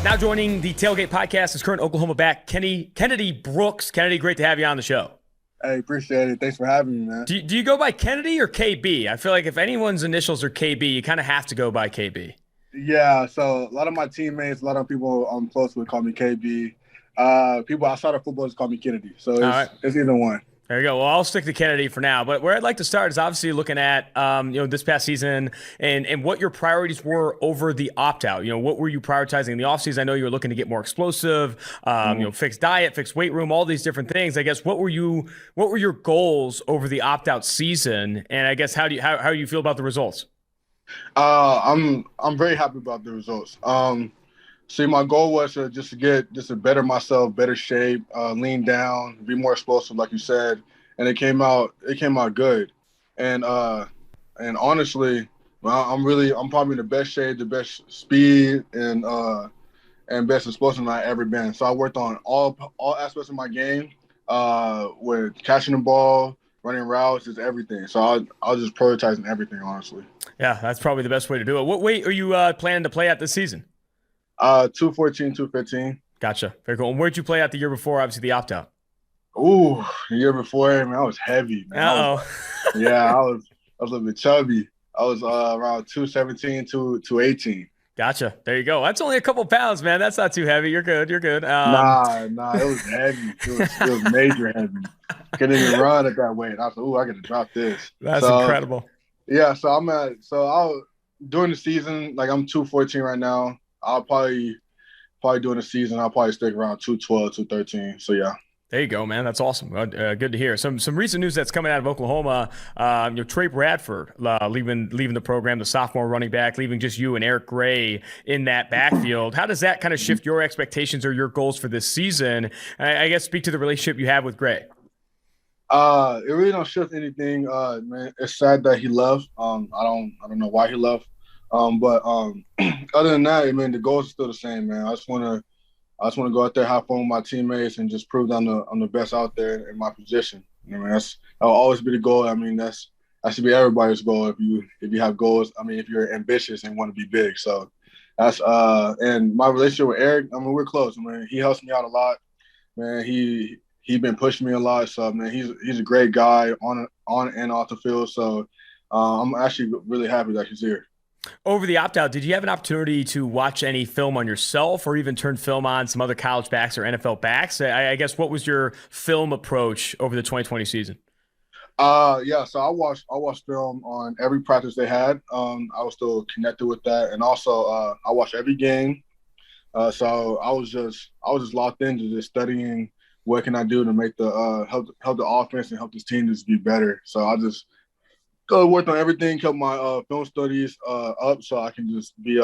B: Now joining the Tailgate Podcast is current Oklahoma back Kennedy Brooks. Kennedy, great to have you on the show.
F: Hey, appreciate it. Thanks for having me, man.
B: Do you go by Kennedy or KB? I feel like if anyone's initials are KB, you kind of have to go by KB.
F: Yeah, so a lot of my teammates, a lot of people I'm close with call me KB. People outside of football just call me Kennedy. So it's either one.
B: There you go. Well, I'll stick to Kennedy for now. But where I'd like to start is obviously looking at this past season and what your priorities were over the opt-out. What were you prioritizing in the offseason? I know you were looking to get more explosive, fixed diet, fixed weight room, all these different things. I guess what were your goals over the opt-out season? And I guess how do you feel about the results?
F: I'm very happy about the results. See, my goal was to to better myself, better shape, lean down, be more explosive, like you said, and it came out good. And honestly, I'm probably in the best shape, the best speed, and best explosive I've ever been. So I worked on all aspects of my game, with catching the ball, running routes, is everything. So I was just prioritizing everything, honestly.
B: Yeah, that's probably the best way to do it. What weight are you planning to play at this season?
F: 214, 215.
B: Gotcha. Very cool. And where'd you play out the year before? Obviously, the opt-out.
F: Ooh, the year before, man, I was heavy, man. I was a little bit chubby. I was around 217 to 218.
B: Gotcha. There you go. That's only a couple pounds, man. That's not too heavy. You're good.
F: Nah, it was heavy. It was major heavy. Couldn't even run at that weight. I was like, ooh, I got to drop this.
B: That's incredible.
F: Yeah, during the season, like I'm 214 right now. I'll probably during the season, I'll probably stick around 212, 213. So yeah.
B: There you go, man. That's awesome. Good to hear. Some recent news that's coming out of Oklahoma. Trey Bradford leaving the program, the sophomore running back, leaving just you and Eric Gray in that backfield. How does that kind of shift your expectations or your goals for this season? I guess speak to the relationship you have with Gray.
F: It really don't shift anything. Man, it's sad that he left. I don't know why he left. But other than that, I mean, the goals are still the same, man. I just want to go out there, have fun with my teammates, and just prove that I'm the best out there in my position. I mean, that'll always be the goal. I mean, that should be everybody's goal if you have goals. I mean, if you're ambitious and want to be big. So that's and my relationship with Eric. I mean, we're close. I mean, he helps me out a lot, man. He been pushing me a lot. So man, he's a great guy on and off the field. So I'm actually really happy that he's here.
B: Over the opt-out, did you have an opportunity to watch any film on yourself or even turn film on some other college backs or NFL backs? I guess what was your film approach over the 2020 season?
F: Yeah, so I watched film on every practice they had. I was still connected with that, and also I watched every game. So I was just locked into just studying what can I do to make the help the offense and help this team just be better. So I just worked on everything, kept my film studies up, so I can just be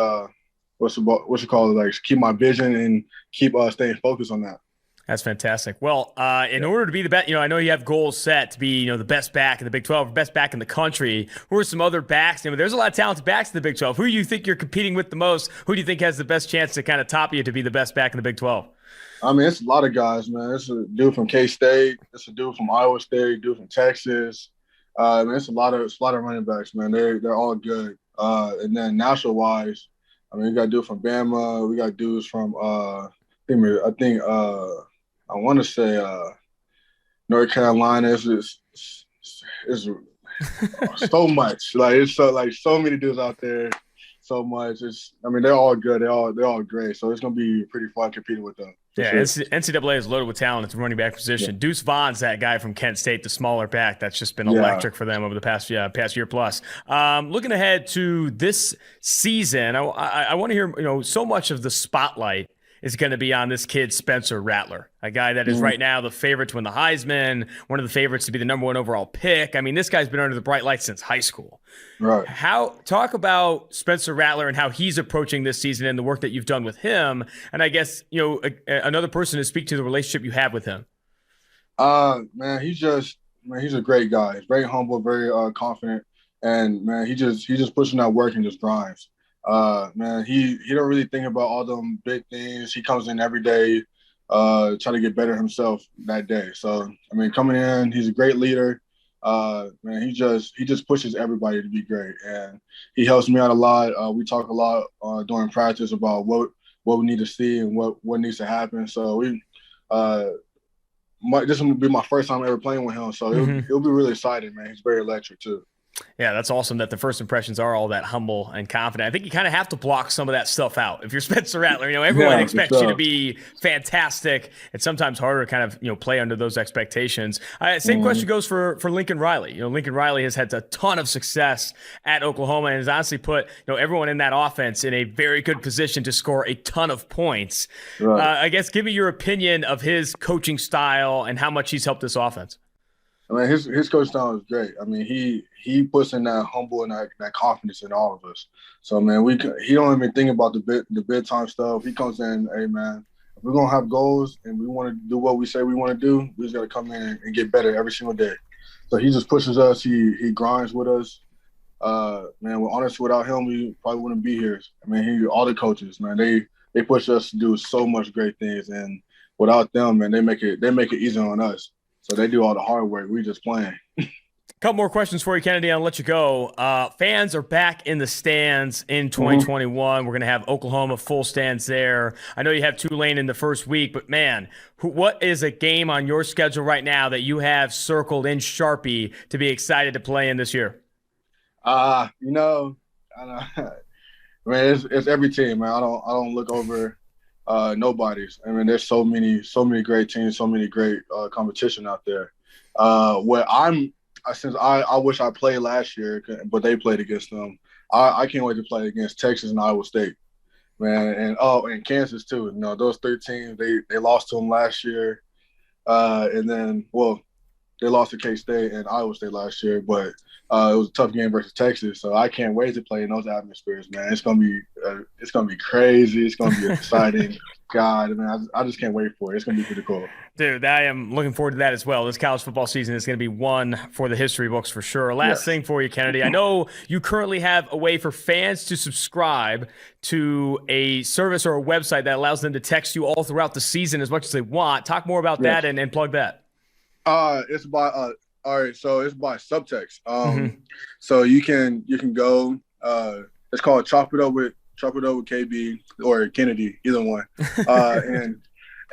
F: keep my vision and keep staying focused on that.
B: That's fantastic. Well, in order to be the best, I know you have goals set to be, the best back in the Big 12, best back in the country. Who are some other backs? There's a lot of talented backs in the Big 12. Who do you think you're competing with the most? Who do you think has the best chance to kind of top you to be the best back in the Big 12?
F: I mean, it's a lot of guys, man. It's a dude from K-State. It's a dude from Iowa State. Dude from Texas. It's a lot of running backs, man. They're all good. And then national-wise, I mean, we got dudes from Bama. We got dudes from I want to say North Carolina. Is so much. It's so many dudes out there. So much. They're all good. They're all great. So it's gonna be pretty fun competing with them.
B: Yeah,
F: sure.
B: NCAA is loaded with talent at the running back position. Yeah. Deuce Vaughn's that guy from Kent State, the smaller back. That's just been electric for them over the past year plus. Looking ahead to this season, I want to hear, so much of the spotlight is going to be on this kid, Spencer Rattler, a guy that is right now the favorite to win the Heisman, one of the favorites to be the number 1 overall pick. I mean, this guy's been under the bright lights since high school.
F: Right.
B: Talk about Spencer Rattler and how he's approaching this season and the work that you've done with him. And I guess, another person to speak to the relationship you have with him.
F: Man, he's a great guy. He's very humble, very confident. And man, he just pushing that work and just grinds. Man, he don't really think about all them big things. He comes in every day, try to get better himself that day. So I mean, coming in, he's a great leader. Man, he just pushes everybody to be great, and he helps me out a lot. We talk a lot during practice about what we need to see and what needs to happen. So this will be my first time ever playing with him, so it'll be really exciting, man. He's very electric too.
B: Yeah, that's awesome that the first impressions are all that humble and confident. I think you kind of have to block some of that stuff out. If you're Spencer Rattler, everyone expects you to be fantastic. It's sometimes harder to kind of, play under those expectations. Same question goes for Lincoln Riley. Lincoln Riley has had a ton of success at Oklahoma and has honestly put, everyone in that offense in a very good position to score a ton of points. Right. I guess give me your opinion of his coaching style and how much he's helped this offense.
F: I mean, his coach style is great. I mean, he puts in that humble and that confidence in all of us. So, man, he don't even think about the big time stuff. He comes in, hey, man, if we're gonna have goals and we want to do what we say we want to do, we just gotta come in and get better every single day. So he just pushes us. He grinds with us. Man, we're honest. Without him, we probably wouldn't be here. I mean, all the coaches, man, they push us to do so much great things, and without them, man, they make it easy on us. So they do all the hard work. We just playing.
B: Couple more questions for you, Kennedy. I'll let you go. Fans are back in the stands in 2021. We're going to have Oklahoma full stands there. I know you have Tulane in the first week, but man, what is a game on your schedule right now that you have circled in Sharpie to be excited to play in this year?
F: I don't know. Man, it's every team, man. I don't look over nobody's. I mean, there's so many great teams, so many great competition out there. Since I wish I played last year, but they played against them. I can't wait to play against Texas and Iowa State, man, and Kansas too. Those 3 teams, they lost to them last year, and then they lost to K-State and Iowa State last year, but it was a tough game versus Texas. So I can't wait to play in those atmospheres, man. It's gonna be crazy. It's gonna be exciting. God, man, I just can't wait for it. It's gonna be pretty cool.
B: Dude, I am looking forward to that as well. This college football season is going to be one for the history books for sure. Last thing for you, Kennedy. I know you currently have a way for fans to subscribe to a service or a website that allows them to text you all throughout the season as much as they want. Talk more about that and plug that.
F: It's by all right, so it's by subtext. So you can go. It's called Chop It Up with KB or Kennedy, either one.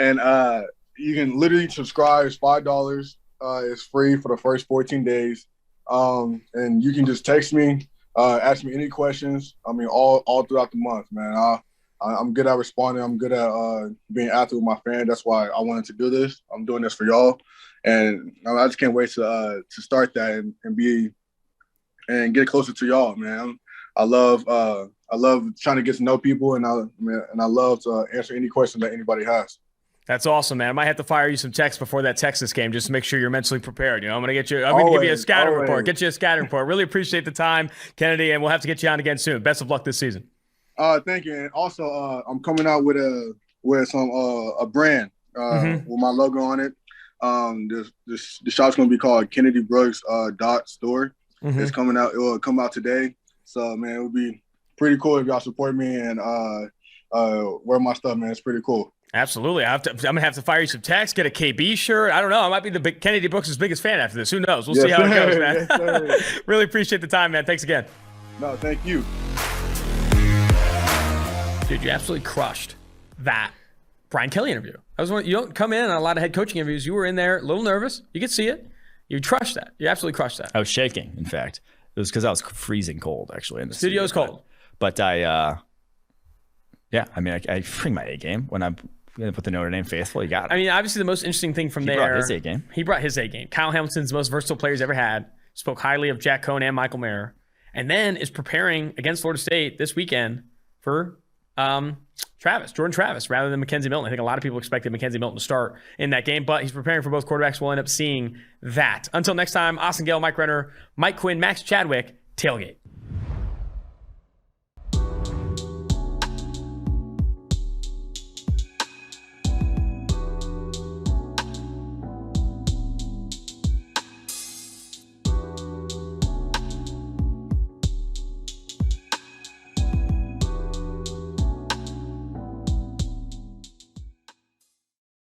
F: And you can literally subscribe. It's $5. It's free for the first 14 days. And you can just text me, ask me any questions. I mean, all throughout the month, man. I'm good at responding. I'm good at being active with my fans. That's why I wanted to do this. I'm doing this for y'all, and I just can't wait to start that and get closer to y'all, man. I love trying to get to know people, and I love to answer any question that anybody has.
B: That's awesome, man. I might have to fire you some texts before that Texas game just to make sure you're mentally prepared. I'm going to give you a scouting report. Get you a scouting report. Really appreciate the time, Kennedy, and we'll have to get you on again soon. Best of luck this season.
F: Thank you. And also, I'm coming out with a brand with my logo on it. The shop's going to be called Kennedy Brooks .store. It's coming out. It will come out today. So, man, it would be pretty cool if y'all support me and wear my stuff, man. It's pretty cool.
B: Absolutely. I'm going to have to fire you some texts, get a KB shirt. I don't know. I might be the Kennedy Brooks' biggest fan after this. Who knows? We'll see how it goes, man. Yes, really appreciate the time, man. Thanks again.
F: No, thank you.
B: Dude, you absolutely crushed that Brian Kelly interview. You don't come in on a lot of head coaching interviews. You were in there a little nervous. You could see it. You crushed that. You absolutely crushed that.
C: I was shaking, in fact. It was because I was freezing cold, actually. In the
B: studio is cold.
C: But I bring my A game when I'm with the Notre Dame faithful. You got it.
B: I mean, obviously, the most interesting thing from there.
C: He brought his A game.
B: He brought his A game. Kyle Hamilton's the most versatile player he's ever had. Spoke highly of Jack Cohn and Michael Mayer. And then is preparing against Florida State this weekend for Jordan Travis, rather than Mackenzie Milton. I think a lot of people expected Mackenzie Milton to start in that game, but he's preparing for both quarterbacks. We'll end up seeing that. Until next time, Austin Gayle, Mike Renner, Mike Quinn, Max Chadwick, Tailgate.